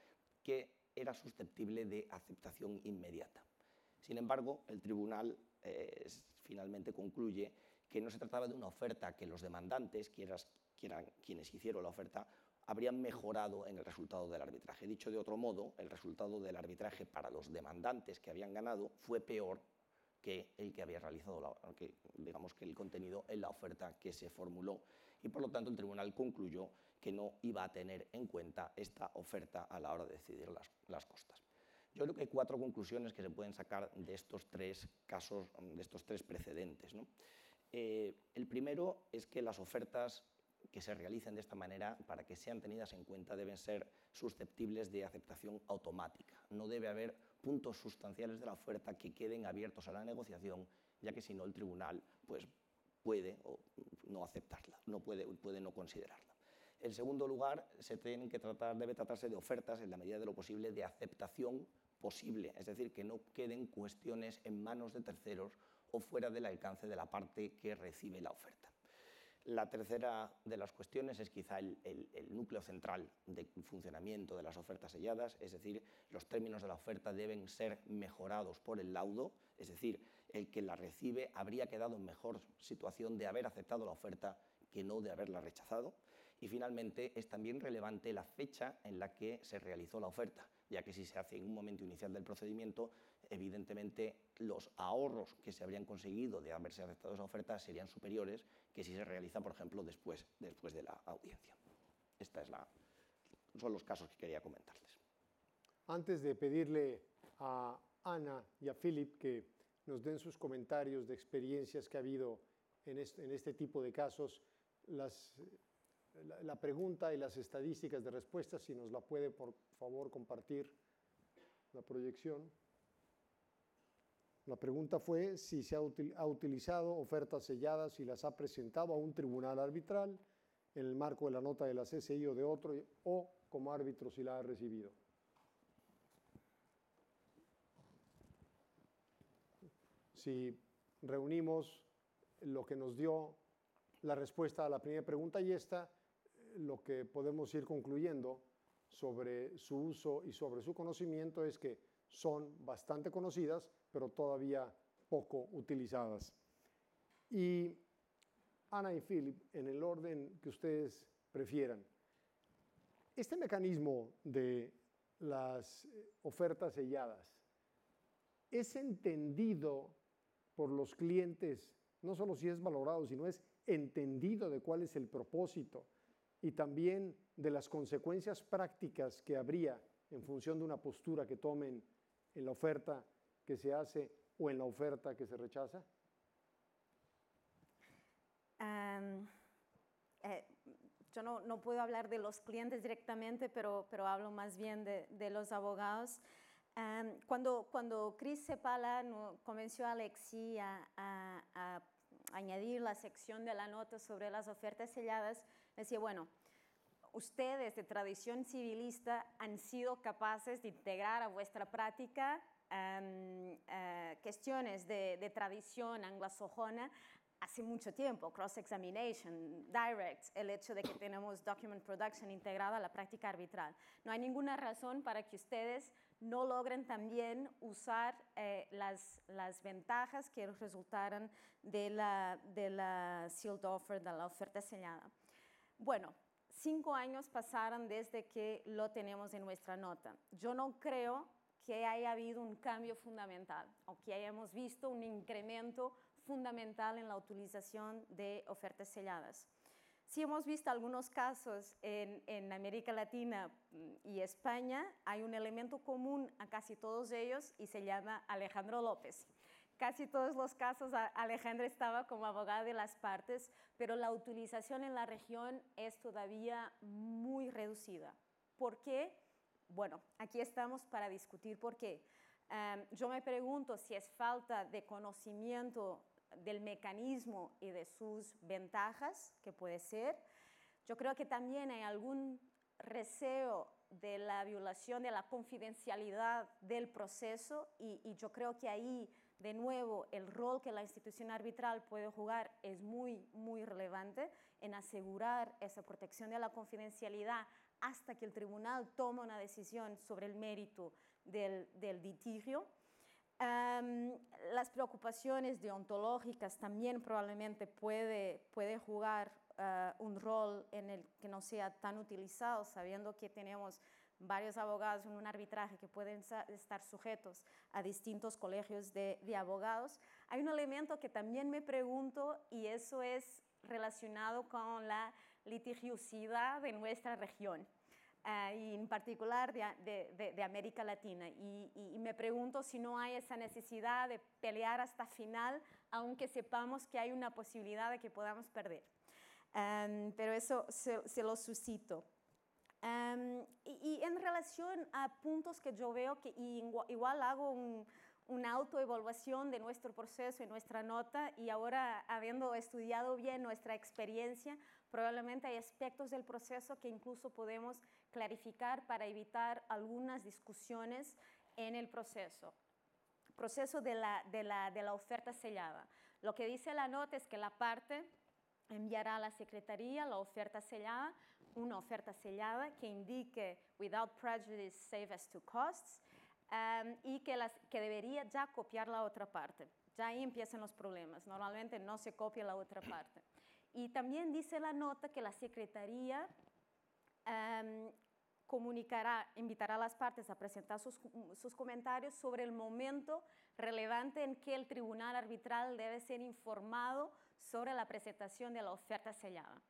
que era susceptible de aceptación inmediata. Sin embargo, el tribunal finalmente concluye que no se trataba de una oferta que los demandantes, que eran quienes hicieron la oferta, habrían mejorado en el resultado del arbitraje. Dicho de otro modo, el resultado del arbitraje para los demandantes que habían ganado fue peor que el que había realizado, digamos que el contenido en la oferta que se formuló. Y por lo tanto el tribunal concluyó que no iba a tener en cuenta esta oferta a la hora de decidir las costas. Yo creo que hay cuatro conclusiones que se pueden sacar de estos tres casos, de estos tres precedentes, ¿no? El primero es que las ofertas que se realicen de esta manera, para que sean tenidas en cuenta, deben ser susceptibles de aceptación automática. No debe haber puntos sustanciales de la oferta que queden abiertos a la negociación, ya que si no el tribunal pues, puede no aceptarla, puede no considerarla. En segundo lugar, debe tratarse de ofertas, en la medida de lo posible, de aceptación posible, es decir, que no queden cuestiones en manos de terceros o fuera del alcance de la parte que recibe la oferta. La tercera de las cuestiones es quizá el núcleo central del funcionamiento de las ofertas selladas, es decir, los términos de la oferta deben ser mejorados por el laudo, es decir, el que la recibe habría quedado en mejor situación de haber aceptado la oferta que no de haberla rechazado. Y finalmente es también relevante la fecha en la que se realizó la oferta, ya que si se hace en un momento inicial del procedimiento, evidentemente los ahorros que se habrían conseguido de haberse aceptado esa oferta serían superiores que si se realiza, por ejemplo, después de la audiencia. Son los casos que quería comentarles. Antes de pedirle a Ana y a Philip que nos den sus comentarios de experiencias que ha habido en este tipo de casos, la pregunta y las estadísticas de respuestas, si nos la puede por favor compartir la proyección. La pregunta fue si se ha utilizado ofertas selladas y las ha presentado a un tribunal arbitral en el marco de la nota de la CCI o de otro, o como árbitro si la ha recibido. Si reunimos lo que nos dio la respuesta a la primera pregunta y lo que podemos ir concluyendo sobre su uso y sobre su conocimiento es que son bastante conocidas, pero todavía poco utilizadas. Y Ana y Philip, en el orden que ustedes prefieran, este mecanismo de las ofertas selladas es entendido por los clientes, no solo si es valorado, sino es entendido de cuál es el propósito y también de las consecuencias prácticas que habría en función de una postura que tomen en la oferta que se hace o en la oferta que se rechaza? Yo no puedo hablar de los clientes directamente, pero hablo más bien de los abogados. Cuando Chris Cepala convenció a Alexis a añadir la sección de la nota sobre las ofertas selladas, decía, bueno, ustedes de tradición civilista han sido capaces de integrar a vuestra práctica cuestiones de tradición anglosajona hace mucho tiempo, cross-examination, directs, el hecho de que tenemos document production integrada a la práctica arbitral. No hay ninguna razón para que ustedes no logren también usar las ventajas que resultaran de la sealed offer, de la oferta sellada. Bueno, 5 años pasaron desde que lo tenemos en nuestra nota. Yo no creo que haya habido un cambio fundamental o que hayamos visto un incremento fundamental en la utilización de ofertas selladas. Sí hemos visto algunos casos en América Latina y España, hay un elemento común a casi todos ellos y se llama Alejandro López. Casi todos los casos Alejandro estaba como abogado de las partes, pero la utilización en la región es todavía muy reducida. ¿Por qué? Bueno, aquí estamos para discutir por qué. Yo me pregunto si es falta de conocimiento del mecanismo y de sus ventajas, que puede ser. Yo creo que también hay algún recelo de la violación de la confidencialidad del proceso y yo creo que ahí, de nuevo, el rol que la institución arbitral puede jugar es muy, muy relevante en asegurar esa protección de la confidencialidad hasta que el tribunal tome una decisión sobre el mérito del litigio. Las preocupaciones deontológicas también probablemente puede jugar un rol en el que no sea tan utilizado, sabiendo que tenemos varios abogados en un arbitraje que pueden estar sujetos a distintos colegios de abogados. Hay un elemento que también me pregunto y eso es relacionado con la litigiosidad de nuestra región. Y en particular de América Latina. Y me pregunto si no hay esa necesidad de pelear hasta final, aunque sepamos que hay una posibilidad de que podamos perder. Pero eso se lo suscito. Y en relación a puntos que yo veo que igual hago una autoevaluación de nuestro proceso y nuestra nota, y ahora habiendo estudiado bien nuestra experiencia, probablemente hay aspectos del proceso que incluso podemos clarificar para evitar algunas discusiones en el proceso. Proceso de la oferta sellada. Lo que dice la nota es que la parte enviará a la Secretaría la oferta sellada, una oferta sellada que indique without prejudice, save as to costs, y que debería ya copiar la otra parte. Ya ahí empiezan los problemas. Normalmente no se copia la otra parte. Y también dice la nota que la Secretaría invitará a las partes a presentar sus comentarios sobre el momento relevante en que el tribunal arbitral debe ser informado sobre la presentación de la oferta sellada.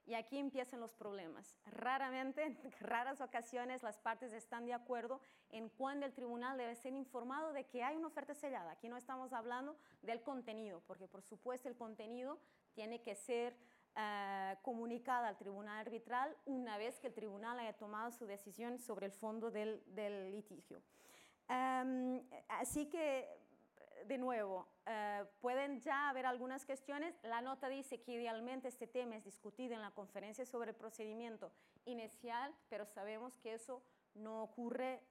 Y aquí empiezan los problemas. Raramente, en raras ocasiones, las partes están de acuerdo en cuándo el tribunal debe ser informado de que hay una oferta sellada. Aquí no estamos hablando del contenido, porque por supuesto el contenido tiene que ser comunicada al tribunal arbitral una vez que el tribunal haya tomado su decisión sobre el fondo del litigio. Así que, de nuevo, pueden ya haber algunas cuestiones. La nota dice que idealmente este tema es discutido en la conferencia sobre el procedimiento inicial, pero sabemos que eso no ocurre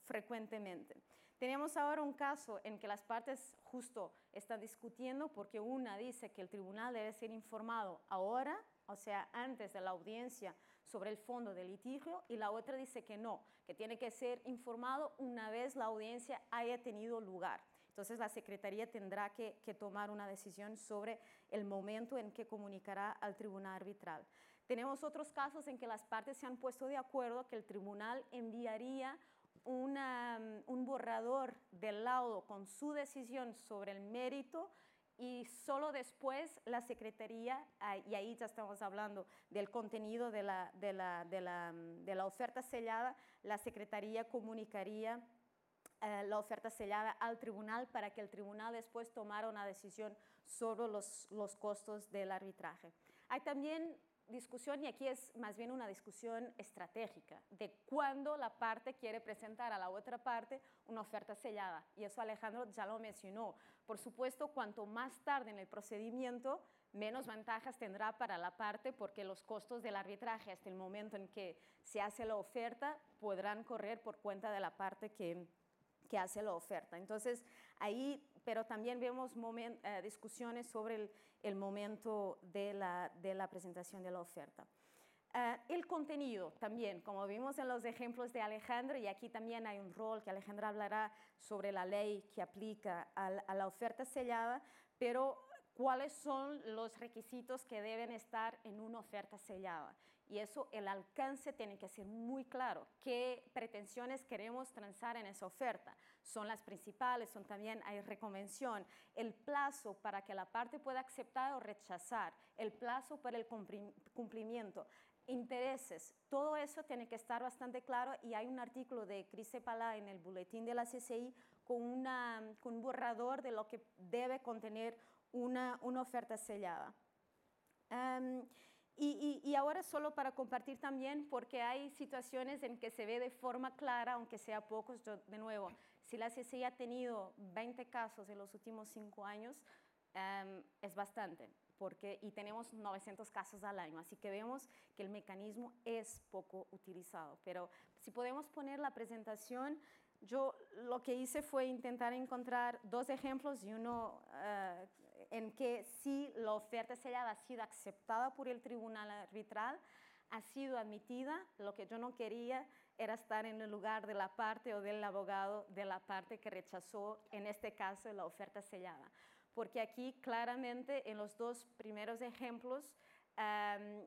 frecuentemente. Tenemos ahora un caso en que las partes justo están discutiendo porque una dice que el tribunal debe ser informado ahora, o sea, antes de la audiencia sobre el fondo del litigio, y la otra dice que no, que tiene que ser informado una vez la audiencia haya tenido lugar. Entonces la Secretaría tendrá que tomar una decisión sobre el momento en que comunicará al tribunal arbitral. Tenemos otros casos en que las partes se han puesto de acuerdo que el tribunal enviaría un borrador del laudo con su decisión sobre el mérito, y solo después la Secretaría, y ahí ya estamos hablando del contenido de la oferta sellada, la Secretaría comunicaría la oferta sellada al tribunal para que el tribunal después tomara una decisión sobre los costos del arbitraje. Hay también discusión, y aquí es más bien una discusión estratégica, de cuándo la parte quiere presentar a la otra parte una oferta sellada. Y eso Alejandro ya lo mencionó. Por supuesto, cuanto más tarde en el procedimiento, menos ventajas tendrá para la parte, porque los costos del arbitraje hasta el momento en que se hace la oferta podrán correr por cuenta de la parte que hace la oferta. Entonces, ahí, pero también vemos discusiones sobre el momento de la presentación de la oferta. El contenido también, como vimos en los ejemplos de Alejandro, y aquí también hay un rol que Alejandro hablará sobre la ley que aplica a la oferta sellada, pero cuáles son los requisitos que deben estar en una oferta sellada. Y eso, el alcance tiene que ser muy claro. ¿Qué pretensiones queremos transar en esa oferta? Son las principales, también hay reconvención, el plazo para que la parte pueda aceptar o rechazar, el plazo para el cumplimiento, intereses, todo eso tiene que estar bastante claro, y hay un artículo de Cris Cepala en el boletín de la CCI con un borrador de lo que debe contener una oferta sellada. Y ahora solo para compartir también, porque hay situaciones en que se ve de forma clara, aunque sea pocos. Yo, de nuevo, si la CCI ha tenido 20 casos en los últimos 5 años, es bastante, y tenemos 900 casos al año, así que vemos que el mecanismo es poco utilizado. Pero si podemos poner la presentación, yo lo que hice fue intentar encontrar 2 ejemplos, y uno en que sí la oferta sellada ha sido aceptada por el tribunal arbitral, ha sido admitida. Lo que yo no quería era estar en el lugar de la parte o del abogado de la parte que rechazó, en este caso, la oferta sellada. Porque aquí claramente en los 2 primeros ejemplos,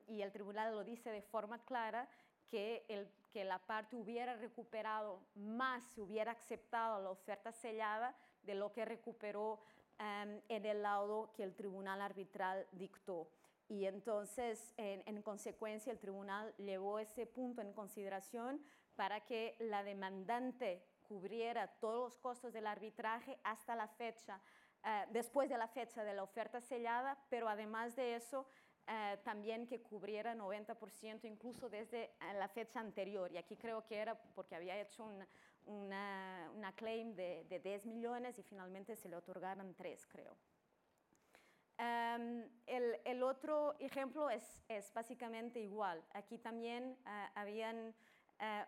y el tribunal lo dice de forma clara, que la parte hubiera recuperado más si hubiera aceptado la oferta sellada de lo que recuperó en el laudo que el tribunal arbitral dictó. Y entonces, en consecuencia, el tribunal llevó ese punto en consideración para que la demandante cubriera todos los costos del arbitraje hasta la fecha, después de la fecha de la oferta sellada, pero además de eso, también que cubriera 90% incluso desde la fecha anterior. Y aquí creo que era porque había hecho una claim de 10 millones y finalmente se le otorgaron 3, creo. El otro ejemplo es básicamente igual. Aquí también habían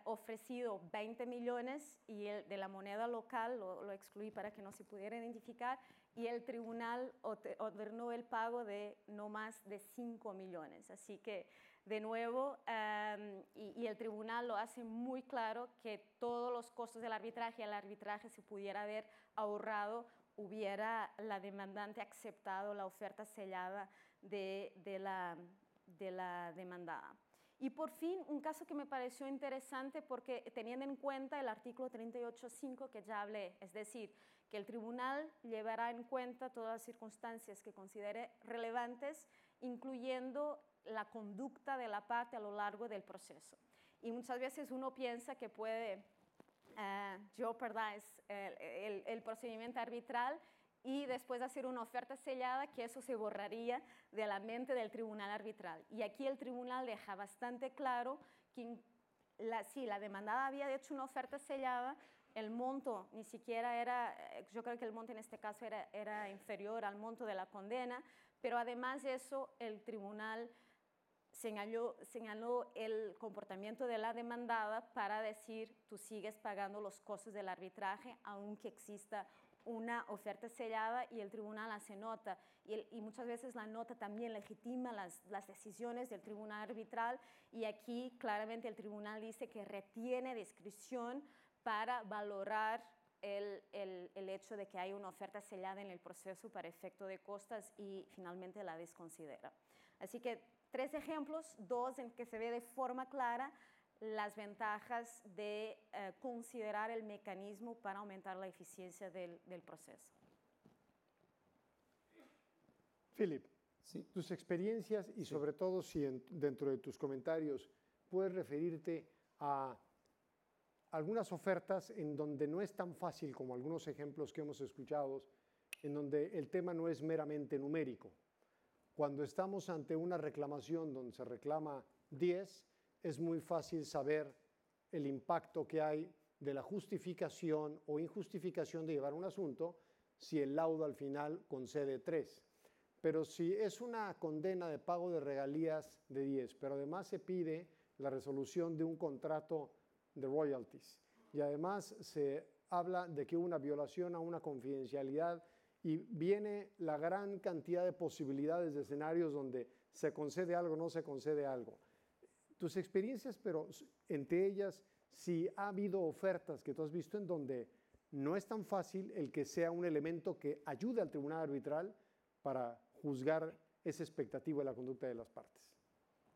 ofrecido 20 millones y de la moneda local lo excluí para que no se pudiera identificar, y el tribunal ordenó el pago de no más de 5 millones. Así que, de nuevo, y el tribunal lo hace muy claro que todos los costos del arbitraje, el arbitraje se pudiera haber ahorrado, hubiera la demandante aceptado la oferta sellada de la demandada. Y por fin, un caso que me pareció interesante porque teniendo en cuenta el artículo 38.5 que ya hablé, es decir, que el tribunal llevará en cuenta todas las circunstancias que considere relevantes, incluyendo la conducta de la parte a lo largo del proceso. Y muchas veces uno piensa que puede jeopardize el procedimiento arbitral y después hacer una oferta sellada, que eso se borraría de la mente del tribunal arbitral. Y aquí el tribunal deja bastante claro que si la demandada había hecho una oferta sellada, el monto ni siquiera era, yo creo que el monto en este caso era inferior al monto de la condena, pero además de eso el tribunal señaló el comportamiento de la demandada para decir tú sigues pagando los costos del arbitraje aunque exista una oferta sellada, y el tribunal hace nota y muchas veces la nota también legitima las decisiones del tribunal arbitral, y aquí claramente el tribunal dice que retiene discreción para valorar el hecho de que hay una oferta sellada en el proceso para efecto de costas y finalmente la desconsidera. Así que 3 ejemplos, 2 en que se ve de forma clara las ventajas de considerar el mecanismo para aumentar la eficiencia del proceso. Philip, Sí. tus experiencias y sobre todo si dentro de tus comentarios puedes referirte a algunas ofertas en donde no es tan fácil como algunos ejemplos que hemos escuchado, en donde el tema no es meramente numérico. Cuando estamos ante una reclamación donde se reclama 10, es muy fácil saber el impacto que hay de la justificación o injustificación de llevar un asunto si el laudo al final concede 3. Pero si es una condena de pago de regalías de 10, pero además se pide la resolución de un contrato de royalties y además se habla de que hubo una violación a una confidencialidad y viene la gran cantidad de posibilidades de escenarios donde se concede algo o no se concede algo. Tus experiencias, pero entre ellas, si ha habido ofertas que tú has visto en donde no es tan fácil el que sea un elemento que ayude al tribunal arbitral para juzgar esa expectativa de la conducta de las partes.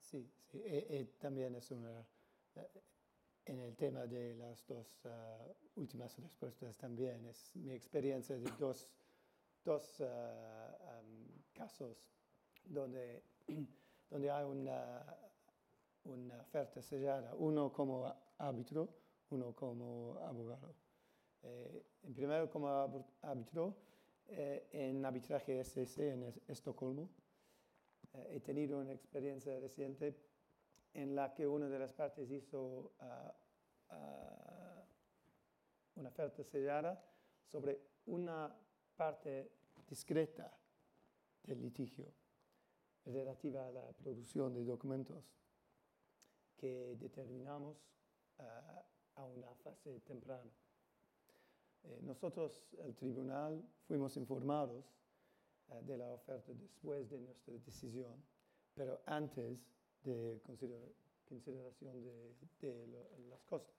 Sí, también es en el tema de las 2 últimas respuestas también es mi experiencia de dos casos donde hay una oferta sellada, uno como árbitro, uno como abogado. En primero como árbitro, en arbitraje SS en Estocolmo, he tenido una experiencia reciente en la que una de las partes hizo una oferta sellada sobre una parte discreta del litigio relativa a la producción de documentos que determinamos a una fase temprana. Nosotros, el tribunal, fuimos informados de la oferta después de nuestra decisión, pero antes de consideración de las costas.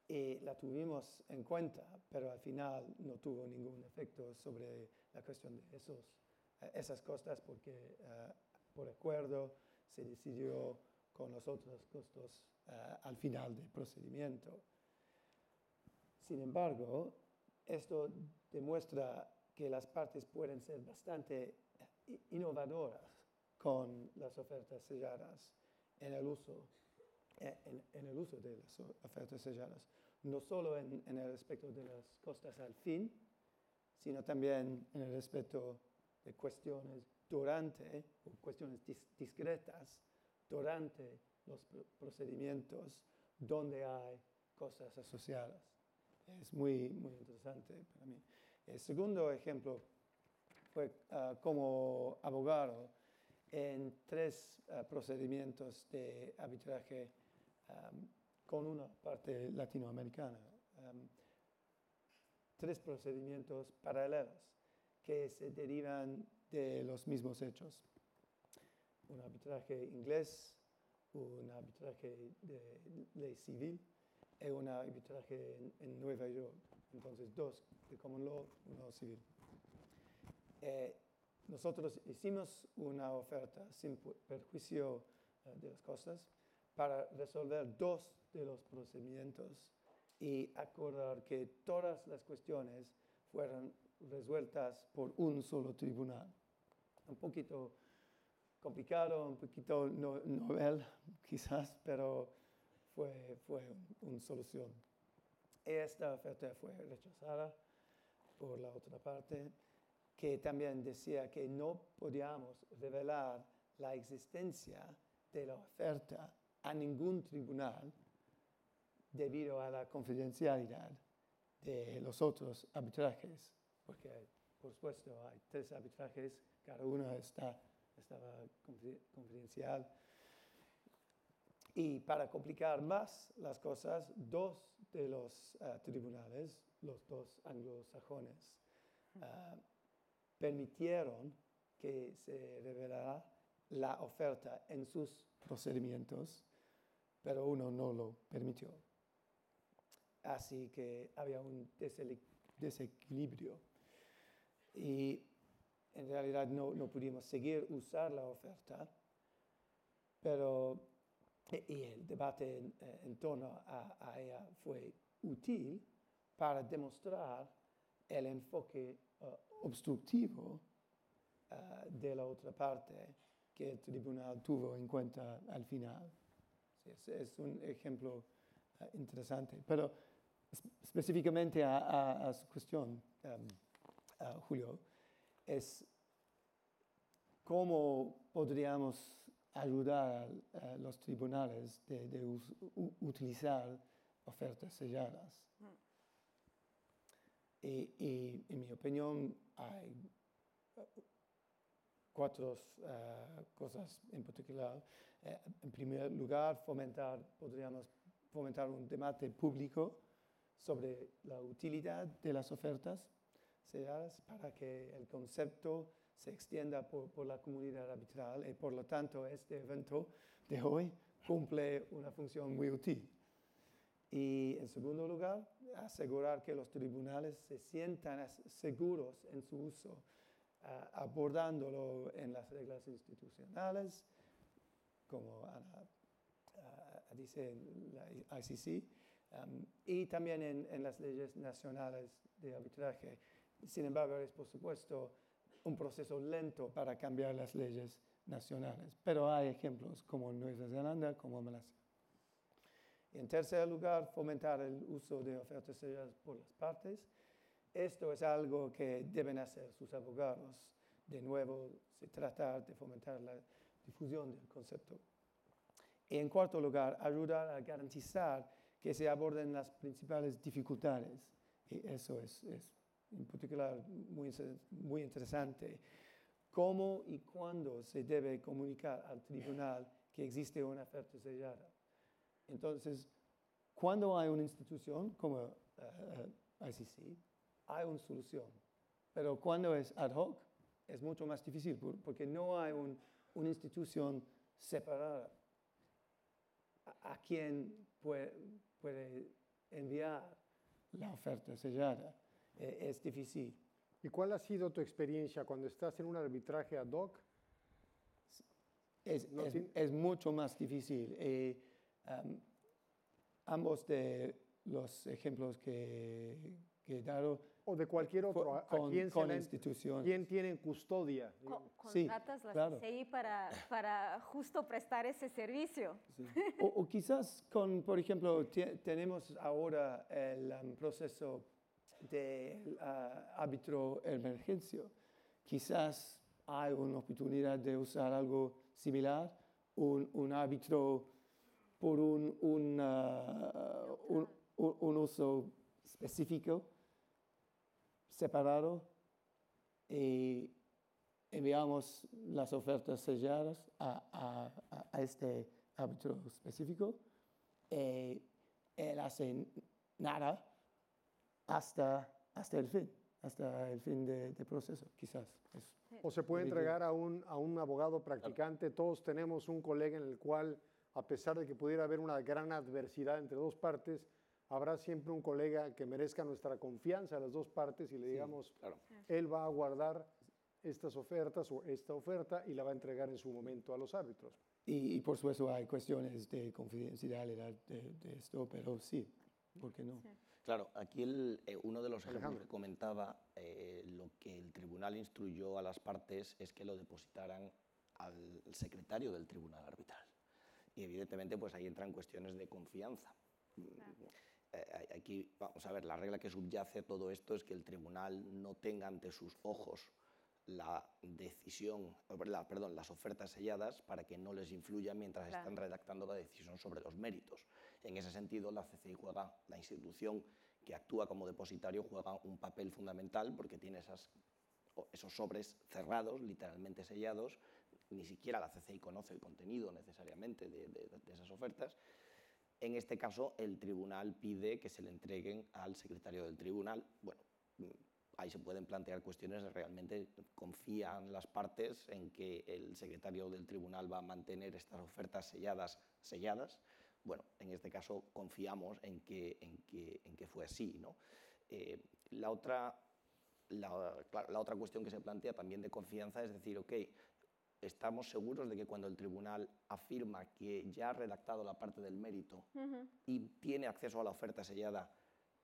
Y la tuvimos en cuenta, pero al final no tuvo ningún efecto sobre la cuestión de esas costas porque por acuerdo se decidió con los otros costos al final del procedimiento. Sin embargo, esto demuestra que las partes pueden ser bastante innovadoras con las ofertas selladas en el uso de las ofertas selladas, no solo en el aspecto de las costas al fin, sino también en el aspecto de cuestiones durante, o cuestiones discretas, durante los procedimientos donde hay cosas asociadas. Es muy, muy interesante para mí. El segundo ejemplo fue como abogado en 3 procedimientos de arbitraje con una parte latinoamericana. 3 procedimientos paralelos que se derivan de los mismos hechos. Un arbitraje inglés, un arbitraje de ley civil y un arbitraje en Nueva York. Entonces, 2 de common law, 1 civil. Nosotros hicimos una oferta sin perjuicio de las cosas para resolver 2 de los procedimientos y acordar que todas las cuestiones fueran resueltas por un solo tribunal. Un poquito complicado, un poquito novel quizás, pero fue una solución. Esta oferta fue rechazada por la otra parte, que también decía que no podíamos revelar la existencia de la oferta a ningún tribunal debido a la confidencialidad de los otros arbitrajes, porque por supuesto hay 3 arbitrajes, cada uno estaba confidencial. Y para complicar más las cosas, 2 de los tribunales, los 2 anglosajones, permitieron que se revelara la oferta en sus procedimientos, pero uno no lo permitió. Así que había un desequilibrio. Y en realidad no pudimos seguir usar la oferta, pero y el debate en torno a ella fue útil para demostrar el enfoque obstructivo de la otra parte que el tribunal tuvo en cuenta al final. Sí, es un ejemplo interesante. Pero específicamente a su cuestión, Julio, es cómo podríamos ayudar a los tribunales de utilizar ofertas selladas. Y en mi opinión hay 4 cosas en particular. En primer lugar, podríamos fomentar un debate público sobre la utilidad de las ofertas selladas para que el concepto se extienda por la comunidad arbitral y por lo tanto este evento de hoy cumple una función muy útil. Y en segundo lugar, asegurar que los tribunales se sientan seguros en su uso, abordándolo en las reglas institucionales, como dice la ICC, y también en las leyes nacionales de arbitraje. Sin embargo, es por supuesto un proceso lento para cambiar las leyes nacionales, pero hay ejemplos como Nueva Zelanda, como Malasia. Y en tercer lugar, fomentar el uso de ofertas selladas por las partes. Esto es algo que deben hacer sus abogados. De nuevo, se trata de fomentar la difusión del concepto. Y en cuarto lugar, ayudar a garantizar que se aborden las principales dificultades. Y eso es en particular muy interesante. ¿Cómo y cuándo se debe comunicar al tribunal que existe una oferta sellada? Entonces, cuando hay una institución como ICC, hay una solución. Pero cuando es ad hoc, es mucho más difícil porque no hay una institución separada a quien puede enviar la oferta sellada. Es difícil. ¿Y cuál ha sido tu experiencia cuando estás en un arbitraje ad hoc? Es mucho más difícil. Ambos de los ejemplos que he dado. O de cualquier otro. Con instituciones. ¿Quién tiene en custodia? Contratas la CCI para justo prestar ese servicio. Sí. O quizás por ejemplo, tenemos ahora el proceso de árbitro emergencio. Quizás hay una oportunidad de usar algo similar, un árbitro por un uso específico, separado, y enviamos las ofertas selladas a este árbitro específico. Él hace nada hasta el fin del proceso, quizás. O se puede entregar a un abogado practicante. Todos tenemos un colega en el cual, a pesar de que pudiera haber una gran adversidad entre dos partes, habrá siempre un colega que merezca nuestra confianza a las dos partes y le digamos, él va a guardar estas ofertas o esta oferta y la va a entregar en su momento a los árbitros. Y por supuesto hay cuestiones de confidencialidad de esto, pero sí, ¿por qué no? Sí. Claro, aquí uno de los ejemplos que comentaba, lo que el tribunal instruyó a las partes es que lo depositaran al secretario del tribunal arbitral. Y evidentemente pues ahí entran cuestiones de confianza. Aquí, vamos a ver, la regla que subyace a todo esto es que el tribunal no tenga ante sus ojos la decisión, perdón, las ofertas selladas para que no les influya mientras están redactando la decisión sobre los méritos. En ese sentido, la CCI juega, la institución que actúa como depositario, juega un papel fundamental porque tiene esos sobres cerrados, literalmente sellados. Ni siquiera la CCI conoce el contenido necesariamente de esas ofertas. En este caso, el tribunal pide que se le entreguen al secretario del tribunal. Bueno, ahí se pueden plantear cuestiones de realmente confían las partes en que el secretario del tribunal va a mantener estas ofertas selladas. Bueno, en este caso confiamos en que fue así, ¿no? La otra cuestión que se plantea también de confianza es decir, ok, estamos seguros de que cuando el tribunal afirma que ya ha redactado la parte del mérito y tiene acceso a la oferta sellada,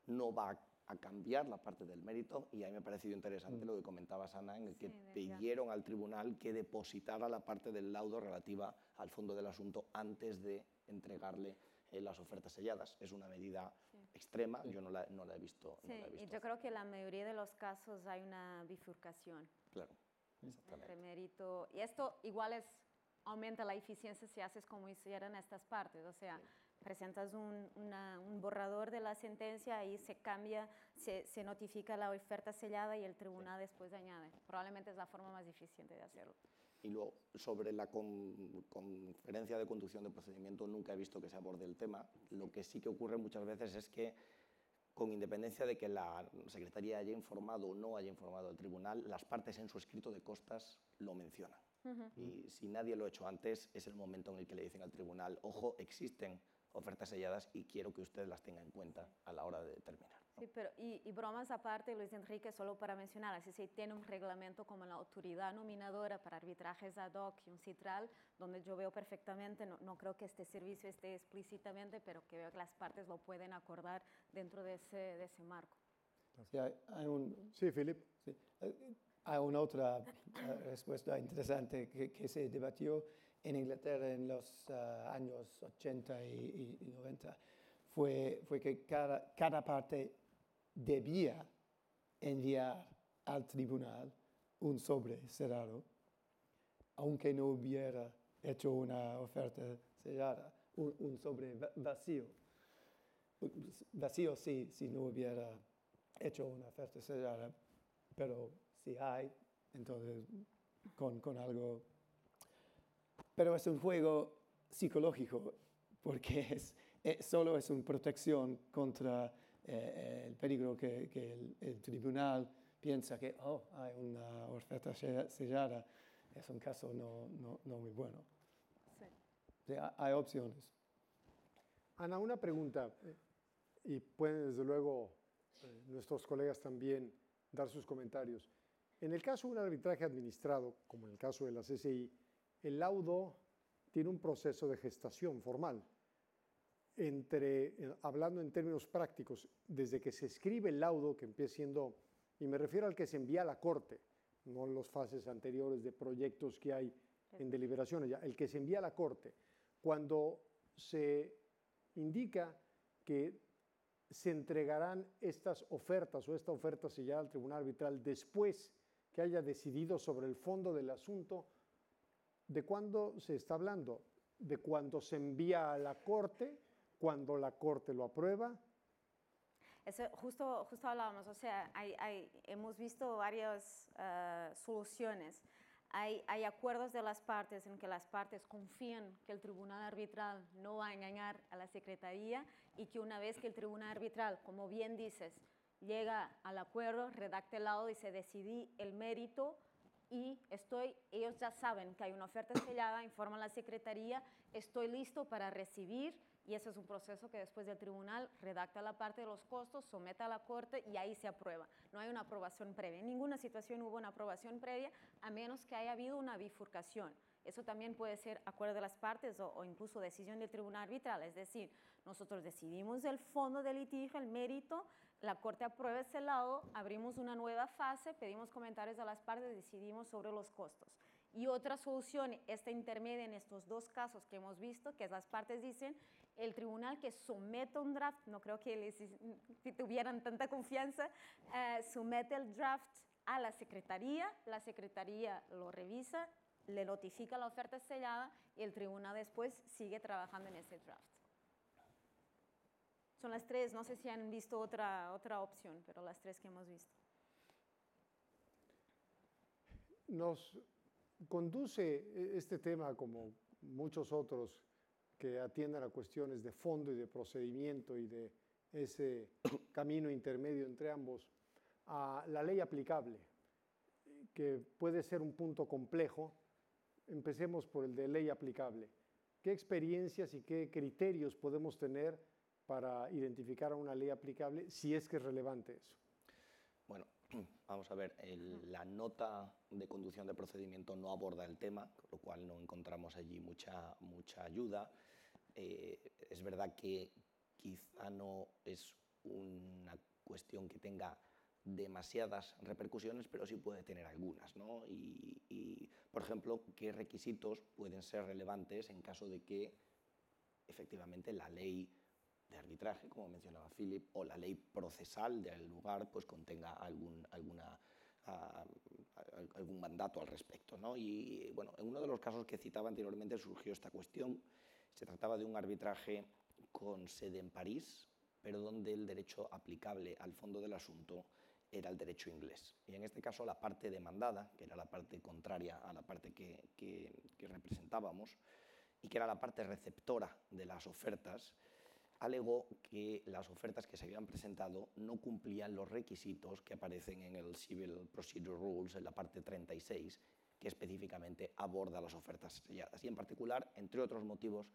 no va a cambiar la parte del mérito. Y a mí me ha parecido interesante lo que comentaba Sana, en el que pidieron al tribunal que depositara la parte del laudo relativa al fondo del asunto antes de entregarle las ofertas selladas. Es una medida extrema, yo no la he visto. Y yo creo que en la mayoría de los casos hay una bifurcación. Claro, exactamente. Entre mérito, y esto igual aumenta la eficiencia si haces como hicieron estas partes, o sea, presentas un borrador de la sentencia y se cambia, se notifica la oferta sellada y el tribunal después añade. Probablemente es la forma más eficiente de hacerlo. Y luego, sobre la conferencia de conducción de procedimiento, nunca he visto que se aborde el tema. Lo que sí que ocurre muchas veces es que, con independencia de que la Secretaría haya informado o no haya informado al tribunal, las partes en su escrito de costas lo mencionan. Y si nadie lo ha hecho antes, es el momento en el que le dicen al tribunal, ojo, existen ofertas selladas y quiero que usted las tenga en cuenta a la hora de determinar, ¿no? Sí, pero y bromas aparte, Luis Enrique, solo para mencionar, así se tiene un reglamento como la autoridad nominadora para arbitrajes ad hoc y un CITRAL, donde yo veo perfectamente, no creo que este servicio esté explícitamente, pero que veo que las partes lo pueden acordar dentro de ese marco. Sí, Sí, Philip. Sí, hay una otra respuesta interesante que se debatió en Inglaterra en los años 80 y 90. Fue que cada parte debía enviar al tribunal un sobre cerrado, aunque no hubiera hecho una oferta sellada, un sobre vacío. Vacío si no hubiera hecho una oferta sellada, pero si hay, entonces con algo. Pero es un juego psicológico, porque solo es una protección contra el peligro que el tribunal piensa que hay una oferta sellada. Es un caso no muy bueno. Sí. Sí, hay opciones. Ana, una pregunta, y pueden desde luego nuestros colegas también dar sus comentarios. En el caso de un arbitraje administrado, como en el caso de la CCI, el laudo tiene un proceso de gestación formal. Hablando en términos prácticos, desde que se escribe el laudo, que empieza siendo, y me refiero al que se envía a la corte, no los fases anteriores de proyectos que hay en deliberaciones, ya, el que se envía a la corte, cuando se indica que se entregarán estas ofertas o esta oferta sellada al tribunal arbitral después que haya decidido sobre el fondo del asunto. ¿De cuándo se está hablando? ¿De cuando se envía a la Corte, cuando la Corte lo aprueba? Eso, justo hablábamos, o sea, hemos visto varias soluciones. Hay acuerdos de las partes en que las partes confían que el tribunal arbitral no va a engañar a la Secretaría y que una vez que el tribunal arbitral, como bien dices, llega al acuerdo, redacta el laudo y se decide el mérito y ellos ya saben que hay una oferta sellada, informan a la Secretaría, estoy listo para recibir. Y ese es un proceso que después del tribunal redacta la parte de los costos, somete a la Corte y ahí se aprueba. No hay una aprobación previa. En ninguna situación hubo una aprobación previa, a menos que haya habido una bifurcación. Eso también puede ser acuerdo de las partes o incluso decisión del tribunal arbitral. Es decir, nosotros decidimos el fondo del litigio, el mérito, la Corte aprueba ese laudo, abrimos una nueva fase, pedimos comentarios a las partes, decidimos sobre los costos. Y otra solución, esta intermedia en estos dos casos que hemos visto, que las partes dicen, el tribunal que somete un draft, no creo que si tuvieran tanta confianza, somete el draft a la Secretaría lo revisa, le notifica la oferta sellada y el tribunal después sigue trabajando en ese draft. Son las tres, no sé si han visto otra opción, pero las tres que hemos visto. Nos conduce este tema, como muchos otros que atiendan a cuestiones de fondo y de procedimiento y de ese camino intermedio entre ambos, a la ley aplicable, que puede ser un punto complejo. Empecemos por el de ley aplicable. ¿Qué experiencias y qué criterios podemos tener para identificar a una ley aplicable, si es que es relevante eso? Bueno, vamos a ver, la nota de conducción de procedimiento no aborda el tema, con lo cual no encontramos allí mucha ayuda. Es verdad que quizá no es una cuestión que tenga demasiadas repercusiones, pero sí puede tener algunas, ¿no? Y, por ejemplo, qué requisitos pueden ser relevantes en caso de que efectivamente la ley de arbitraje, como mencionaba Philip, o la ley procesal del lugar, pues contenga algún mandato al respecto, ¿no? Y bueno, en uno de los casos que citaba anteriormente surgió esta cuestión. Se trataba de un arbitraje con sede en París, pero donde el derecho aplicable al fondo del asunto era el derecho inglés. Y en este caso la parte demandada, que era la parte contraria a la parte que representábamos, y que era la parte receptora de las ofertas, alegó que las ofertas que se habían presentado no cumplían los requisitos que aparecen en el Civil Procedure Rules, en la parte 36, que específicamente aborda las ofertas selladas. Y en particular, entre otros motivos,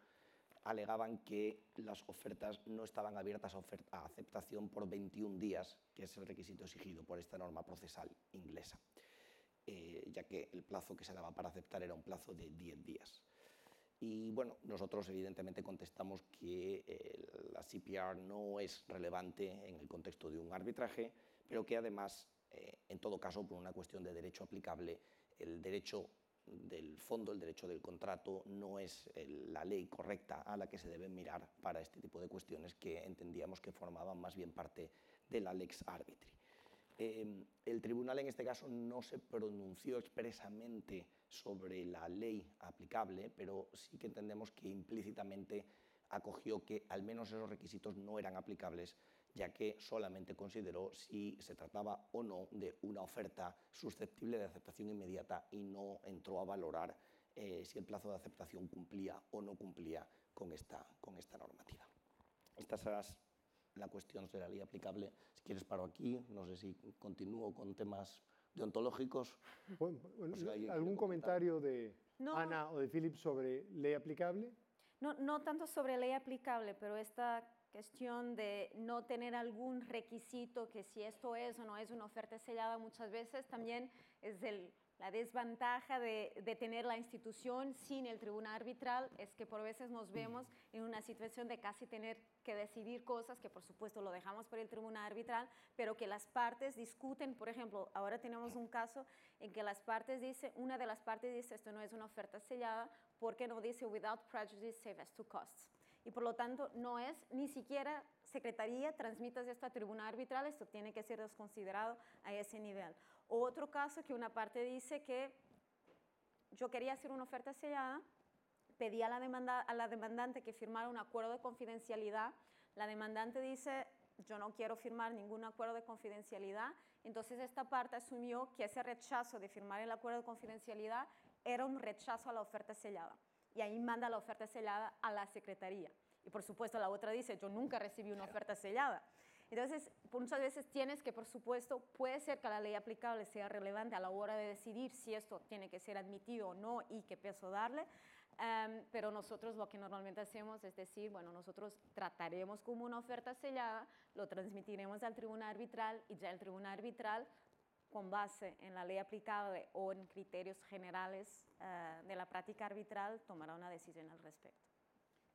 alegaban que las ofertas no estaban abiertas a aceptación por 21 días, que es el requisito exigido por esta norma procesal inglesa, ya que el plazo que se daba para aceptar era un plazo de 10 días. Y bueno, nosotros evidentemente contestamos que la CPR no es relevante en el contexto de un arbitraje, pero que además, en todo caso, por una cuestión de derecho aplicable, el derecho del fondo, el derecho del contrato, no es la ley correcta a la que se debe mirar para este tipo de cuestiones que entendíamos que formaban más bien parte de la lex arbitri. El tribunal en este caso no se pronunció expresamente sobre la ley aplicable, pero sí que entendemos que implícitamente acogió que al menos esos requisitos no eran aplicables, ya que solamente consideró si se trataba o no de una oferta susceptible de aceptación inmediata y no entró a valorar si el plazo de aceptación cumplía o no cumplía con esta normativa. Esta es la cuestión de la ley aplicable. Si quieres paro aquí, no sé si continúo con temas deontológicos. Bueno, ¿algún comentario de Ana o de Philip sobre ley aplicable? No tanto sobre ley aplicable, pero esta cuestión de no tener algún requisito, que si esto es o no es una oferta sellada, muchas veces también es la desventaja de tener la institución sin el tribunal arbitral, es que por veces nos vemos en una situación de casi tener que decidir cosas que por supuesto lo dejamos por el tribunal arbitral, pero que las partes discuten. Por ejemplo, ahora tenemos un caso en que una de las partes dice esto no es una oferta sellada porque no dice without prejudice save as to costs. Y por lo tanto no es, ni siquiera secretaría, transmitas esto a tribunal arbitral, esto tiene que ser desconsiderado a ese nivel. O otro caso que una parte dice que yo quería hacer una oferta sellada, pedí a la demandante que firmara un acuerdo de confidencialidad, la demandante dice, yo no quiero firmar ningún acuerdo de confidencialidad, entonces esta parte asumió que ese rechazo de firmar el acuerdo de confidencialidad era un rechazo a la oferta sellada, y ahí manda la oferta sellada a la secretaría. Y por supuesto la otra dice, yo nunca recibí una oferta sellada. Entonces, muchas veces tienes que, por supuesto, puede ser que la ley aplicable sea relevante a la hora de decidir si esto tiene que ser admitido o no y qué peso darle, pero nosotros lo que normalmente hacemos es decir, bueno, nosotros trataremos como una oferta sellada, lo transmitiremos al tribunal arbitral y ya el tribunal arbitral, con base en la ley aplicable o en criterios generales de la práctica arbitral, tomará una decisión al respecto.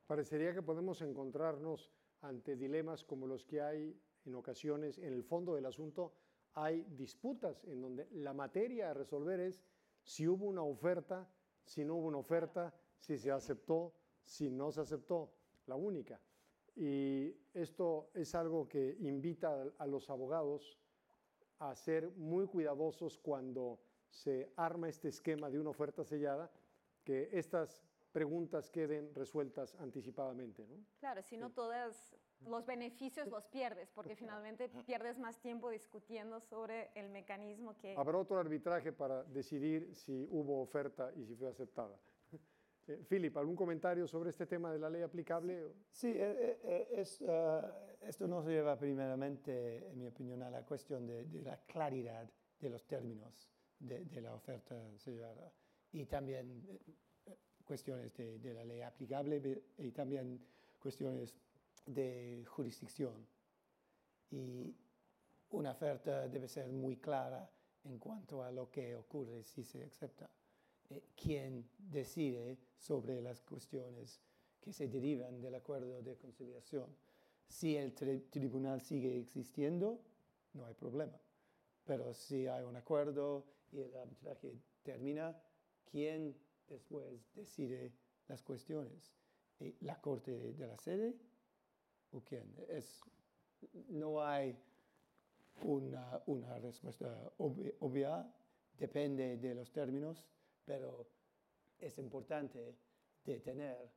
Parecería que podemos encontrarnos ante dilemas como los que hay en ocasiones en el fondo del asunto. Hay disputas en donde la materia a resolver es si hubo una oferta, si no hubo una oferta, si se aceptó, si no se aceptó, la única. Y esto es algo que invita a los abogados a ser muy cuidadosos cuando se arma este esquema de una oferta sellada, que estas preguntas queden resueltas anticipadamente, ¿no? Claro, si no todos los beneficios los pierdes, porque finalmente pierdes más tiempo discutiendo sobre el mecanismo que... Habrá otro arbitraje para decidir si hubo oferta y si fue aceptada. Philip, ¿algún comentario sobre este tema de la ley aplicable? Sí, esto nos lleva primeramente, en mi opinión, a la cuestión de la claridad de los términos de la oferta sellada y también cuestiones de la ley aplicable y también cuestiones de jurisdicción. Y una oferta debe ser muy clara en cuanto a lo que ocurre si se acepta. ¿Quién decide sobre las cuestiones que se derivan del acuerdo de conciliación? Si el tribunal sigue existiendo, no hay problema. Pero si hay un acuerdo y el arbitraje termina, ¿quién después decide las cuestiones? ¿La Corte de la Sede o quién? No hay una respuesta obvia, depende de los términos, pero es importante de tener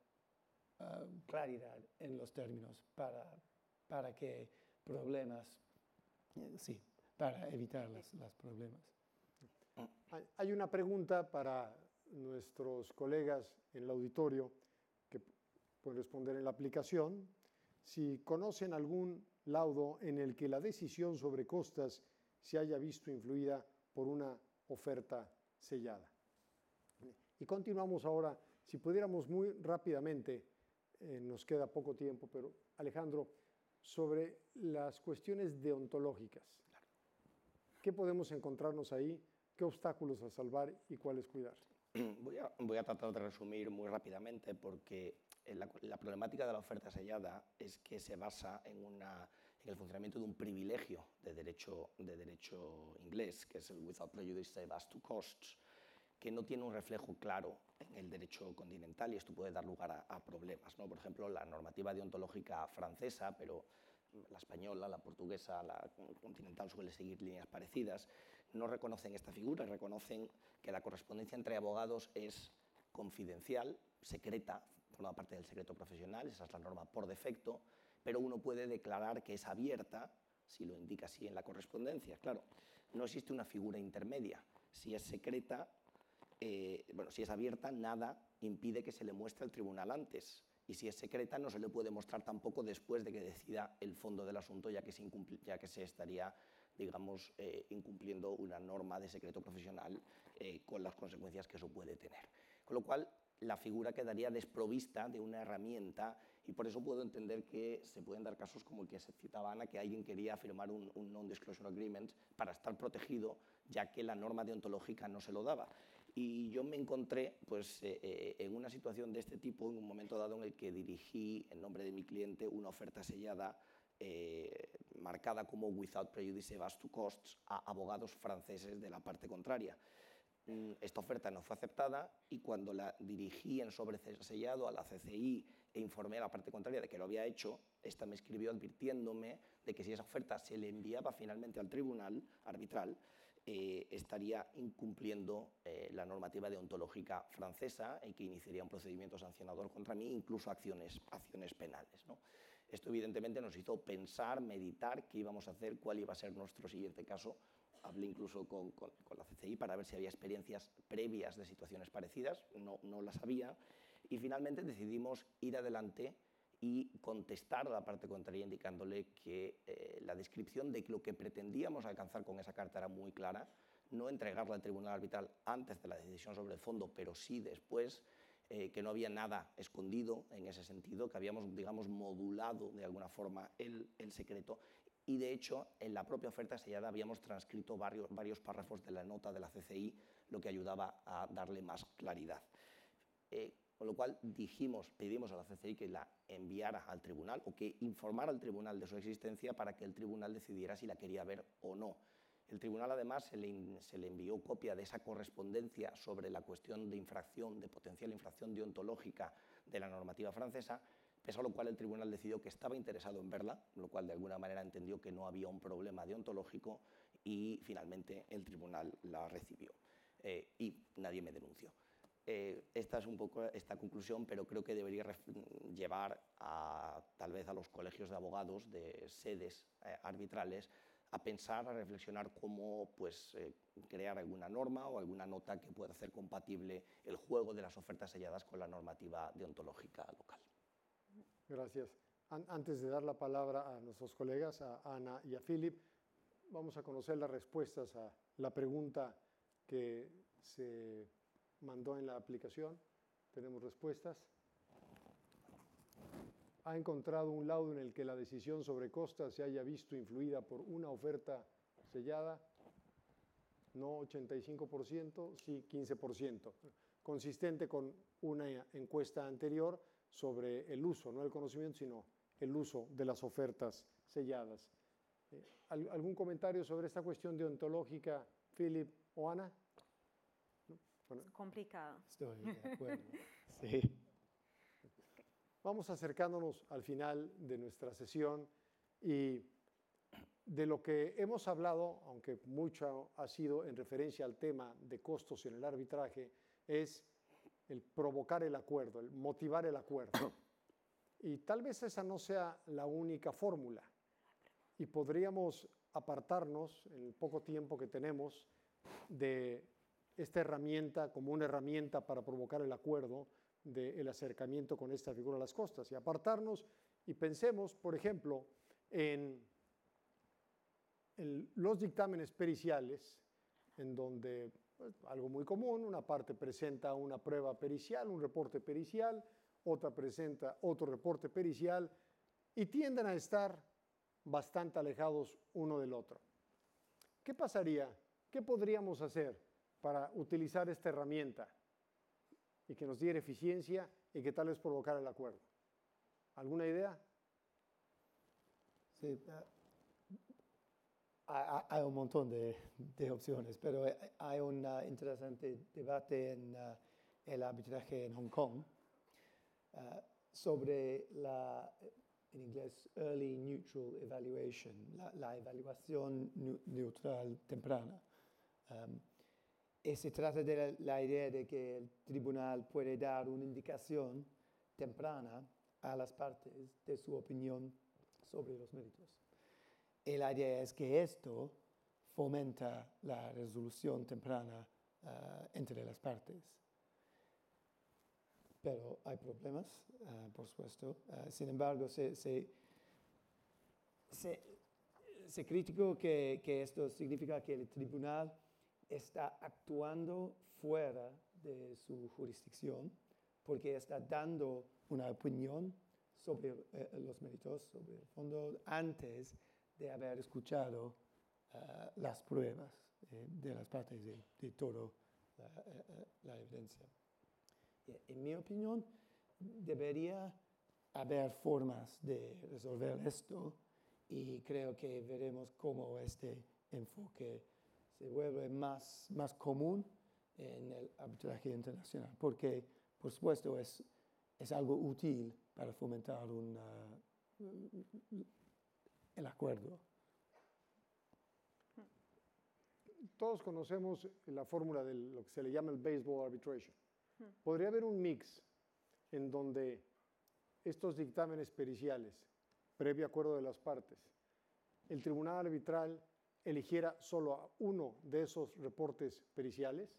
claridad en los términos para que problemas, para evitar los problemas. Hay una pregunta para nuestros colegas en el auditorio que pueden responder en la aplicación. Si conocen algún laudo en el que la decisión sobre costas se haya visto influida por una oferta sellada. Y continuamos ahora, si pudiéramos muy rápidamente, nos queda poco tiempo, pero Alejandro, sobre las cuestiones deontológicas. ¿Qué podemos encontrarnos ahí? ¿Qué obstáculos a salvar y cuáles cuidar? Voy a tratar de resumir muy rápidamente porque la problemática de la oferta sellada es que se basa en el funcionamiento de un privilegio de derecho inglés, que es el without prejudice as to costs, que no tiene un reflejo claro en el derecho continental y esto puede dar lugar a problemas, ¿no? Por ejemplo, la normativa deontológica francesa, pero la española, la portuguesa, la continental suele seguir líneas parecidas, no reconocen esta figura, reconocen que la correspondencia entre abogados es confidencial, secreta, forma parte del secreto profesional, esa es la norma por defecto, pero uno puede declarar que es abierta si lo indica así en la correspondencia. Claro, no existe una figura intermedia. Si es secreta, si es abierta, nada impide que se le muestre al tribunal antes. Y si es secreta, no se le puede mostrar tampoco después de que decida el fondo del asunto, ya que se estaría, digamos, incumpliendo una norma de secreto profesional con las consecuencias que eso puede tener. Con lo cual, la figura quedaría desprovista de una herramienta y por eso puedo entender que se pueden dar casos como el que se citaba Ana, que alguien quería firmar un non-disclosure agreement para estar protegido, ya que la norma deontológica no se lo daba. Y yo me encontré en una situación de este tipo en un momento dado en el que dirigí en nombre de mi cliente una oferta sellada marcada como without prejudice as to costs a abogados franceses de la parte contraria. Esta oferta no fue aceptada y cuando la dirigí en sobresellado a la CCI e informé a la parte contraria de que lo había hecho, esta me escribió advirtiéndome de que si esa oferta se le enviaba finalmente al tribunal arbitral, estaría incumpliendo la normativa deontológica francesa y que iniciaría un procedimiento sancionador contra mí, incluso acciones penales, ¿no? Esto evidentemente nos hizo pensar, meditar qué íbamos a hacer, cuál iba a ser nuestro siguiente caso. Hablé incluso con la CCI para ver si había experiencias previas de situaciones parecidas, no las había, y finalmente decidimos ir adelante y contestar a la parte contraria indicándole que la descripción de lo que pretendíamos alcanzar con esa carta era muy clara, no entregarla al tribunal arbitral antes de la decisión sobre el fondo, pero sí después, que no había nada escondido en ese sentido, que habíamos, digamos, modulado de alguna forma el secreto, y de hecho en la propia oferta sellada habíamos transcrito varios párrafos de la nota de la CCI, lo que ayudaba a darle más claridad. Con lo cual pedimos a la CCI que la enviara al tribunal o que informara al tribunal de su existencia para que el tribunal decidiera si la quería ver o no. El tribunal además se le envió copia de esa correspondencia sobre la cuestión de infracción, de potencial infracción deontológica de la normativa francesa, pese a lo cual el tribunal decidió que estaba interesado en verla, lo cual de alguna manera entendió que no había un problema deontológico y finalmente el tribunal la recibió y nadie me denunció. Esta es un poco esta conclusión, pero creo que debería llevar tal vez a los colegios de abogados de sedes arbitrales a pensar, a reflexionar cómo crear alguna norma o alguna nota que pueda hacer compatible el juego de las ofertas selladas con la normativa deontológica local. Gracias. Antes de dar la palabra a nuestros colegas, a Ana y a Philip, vamos a conocer las respuestas a la pregunta que se mandó en la aplicación. Tenemos respuestas. ¿Ha encontrado un laudo en el que la decisión sobre costas se haya visto influida por una oferta sellada? No 85%, sí 15%. Consistente con una encuesta anterior sobre el uso, no el conocimiento, sino el uso de las ofertas selladas. ¿Algún comentario sobre esta cuestión deontológica, Philip o Ana? Bueno, es complicado. Estoy de acuerdo. Sí. Vamos acercándonos al final de nuestra sesión y de lo que hemos hablado, aunque mucho ha sido en referencia al tema de costos en el arbitraje, es el provocar el acuerdo, el motivar el acuerdo. Y tal vez esa no sea la única fórmula. Y podríamos apartarnos, en el poco tiempo que tenemos, de esta herramienta como una herramienta para provocar el acuerdo del acercamiento con esta figura a las costas. Y apartarnos y pensemos, por ejemplo, en los dictámenes periciales, en donde algo muy común, una parte presenta una prueba pericial, un reporte pericial, otra presenta otro reporte pericial y tienden a estar bastante alejados uno del otro. ¿Qué pasaría? ¿Qué podríamos hacer para utilizar esta herramienta y que nos diera eficiencia y que tal vez provocara el acuerdo? ¿Alguna idea? Sí, hay un montón de opciones, pero hay un interesante debate en el arbitraje en Hong Kong sobre en inglés, Early Neutral Evaluation, la evaluación neutral temprana. Y se trata de la idea de que el tribunal puede dar una indicación temprana a las partes de su opinión sobre los méritos. Y la idea es que esto fomenta la resolución temprana entre las partes. Pero hay problemas, por supuesto. Sin embargo, se criticó que esto significa que el tribunal está actuando fuera de su jurisdicción porque está dando una opinión sobre los méritos, sobre el fondo, antes de haber escuchado las pruebas de las partes de toda la evidencia. En mi opinión, debería haber formas de resolver esto y creo que veremos cómo este enfoque se vuelve más común en el arbitraje internacional, porque, por supuesto, es algo útil para fomentar el acuerdo. Todos conocemos la fórmula de lo que se le llama el baseball arbitration. ¿Podría haber un mix en donde estos dictámenes periciales, previo acuerdo de las partes, el tribunal arbitral eligiera solo a uno de esos reportes periciales?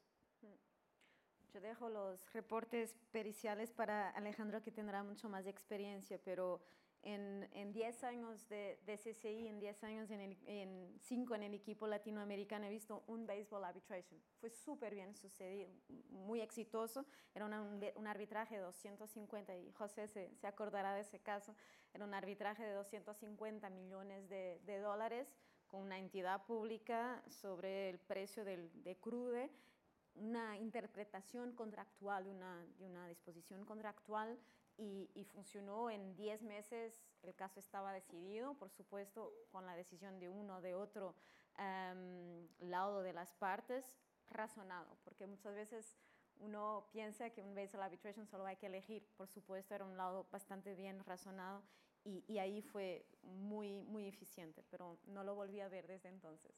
Yo dejo los reportes periciales para Alejandro, que tendrá mucho más experiencia, pero en 10 años de CCI, en 10 años, en 5 en el equipo latinoamericano, he visto un baseball arbitration. Fue súper bien sucedido, muy exitoso. Era un arbitraje de 250, y José se acordará de ese caso. Era un arbitraje de 250 millones de dólares con una entidad pública sobre el precio de crude, una interpretación contractual de una disposición contractual, y funcionó en 10 meses. El caso estaba decidido, por supuesto, con la decisión de uno o de otro lado de las partes, razonado, porque muchas veces uno piensa que un baseball arbitration solo hay que elegir. Por supuesto, era un lado bastante bien razonado, y ahí fue muy, muy eficiente, pero no lo volví a ver desde entonces.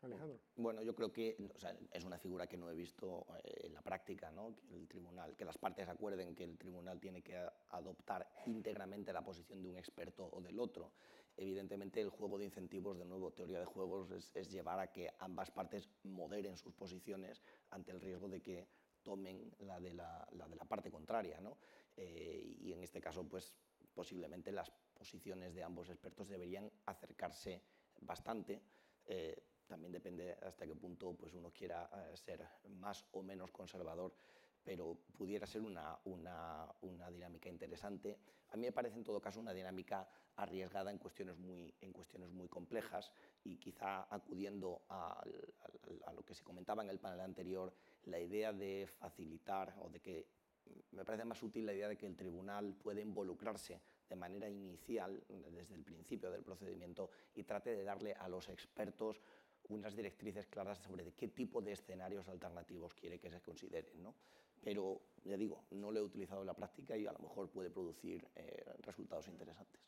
Alejandro. Bueno, yo creo que, o sea, es una figura que no he visto en la práctica, ¿no? Que el tribunal, que las partes acuerden que el tribunal tiene que adoptar íntegramente la posición de un experto o del otro. Evidentemente, el juego de incentivos, de nuevo, teoría de juegos, es llevar a que ambas partes moderen sus posiciones ante el riesgo de que tomen la de la parte contraria, ¿no? Y en este caso, pues, posiblemente las posiciones de ambos expertos deberían acercarse bastante. También depende hasta qué punto pues, uno quiera ser más o menos conservador, pero pudiera ser una dinámica interesante. A mí me parece en todo caso una dinámica arriesgada en cuestiones muy complejas, y quizá acudiendo a lo que se comentaba en el panel anterior, la idea de facilitar, o de que me parece más útil la idea de que el tribunal puede involucrarse de manera inicial, desde el principio del procedimiento, y trate de darle a los expertos unas directrices claras sobre de qué tipo de escenarios alternativos quiere que se consideren, ¿no? Pero, ya digo, no lo he utilizado en la práctica y a lo mejor puede producir resultados interesantes.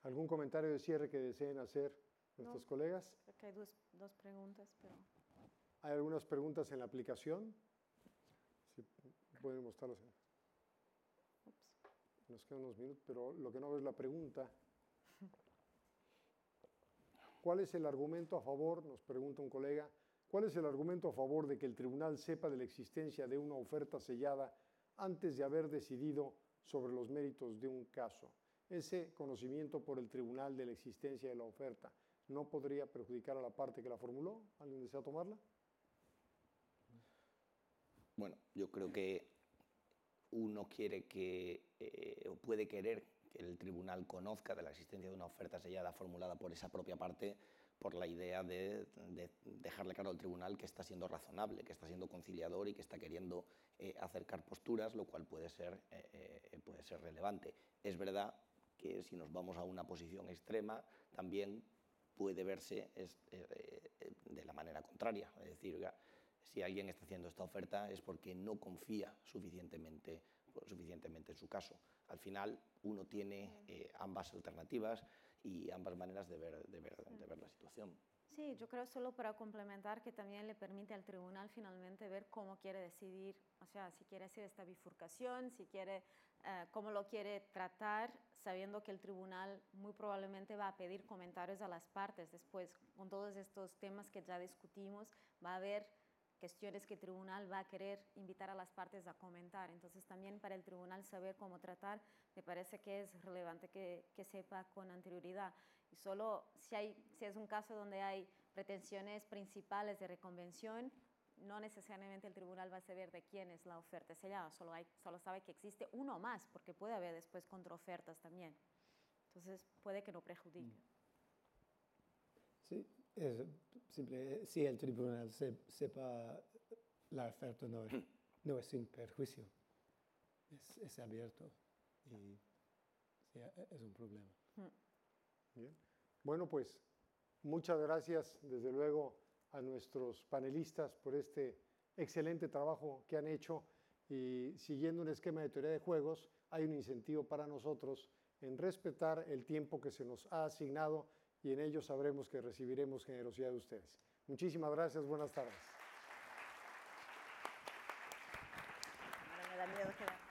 ¿Algún comentario de cierre que deseen hacer nuestros colegas? Creo que hay dos preguntas, pero... ¿Hay algunas preguntas en la aplicación? Si pueden mostrarlas. Nos quedan unos minutos, pero lo que no veo es la pregunta. ¿Cuál es el argumento a favor? Nos pregunta un colega. ¿Cuál es el argumento a favor de que el tribunal sepa de la existencia de una oferta sellada antes de haber decidido sobre los méritos de un caso? Ese conocimiento por el tribunal de la existencia de la oferta, ¿no podría perjudicar a la parte que la formuló? ¿Alguien desea tomarla? Bueno, yo creo que uno quiere o puede querer que el tribunal conozca de la existencia de una oferta sellada formulada por esa propia parte, por la idea de dejarle claro al tribunal que está siendo razonable, que está siendo conciliador y que está queriendo acercar posturas, lo cual puede ser relevante. Es verdad que si nos vamos a una posición extrema, también puede verse de la manera contraria. Es decir, si alguien está haciendo esta oferta es porque no confía suficientemente en su caso. Al final, uno tiene ambas alternativas y ambas maneras de ver la situación. Sí, yo creo, solo para complementar, que también le permite al tribunal finalmente ver cómo quiere decidir, o sea, si quiere hacer esta bifurcación, si quiere, cómo lo quiere tratar, sabiendo que el tribunal muy probablemente va a pedir comentarios a las partes después. Con todos estos temas que ya discutimos, va a haber cuestiones que el tribunal va a querer invitar a las partes a comentar. Entonces, también para el tribunal saber cómo tratar, me parece que es relevante que sepa con anterioridad. Y solo si es un caso donde hay pretensiones principales de reconvención, no necesariamente el tribunal va a saber de quién es la oferta sellada, solo sabe que existe uno más, porque puede haber después contraofertas también. Entonces, puede que no perjudique. Sí, es simple. Si el tribunal sepa la oferta, no es sin perjuicio, es abierto y sí, es un problema. Bien. Bueno, pues muchas gracias desde luego a nuestros panelistas por este excelente trabajo que han hecho, y siguiendo un esquema de teoría de juegos hay un incentivo para nosotros en respetar el tiempo que se nos ha asignado y en ello sabremos que recibiremos generosidad de ustedes. Muchísimas gracias, buenas tardes. Ahora me da miedo quedar.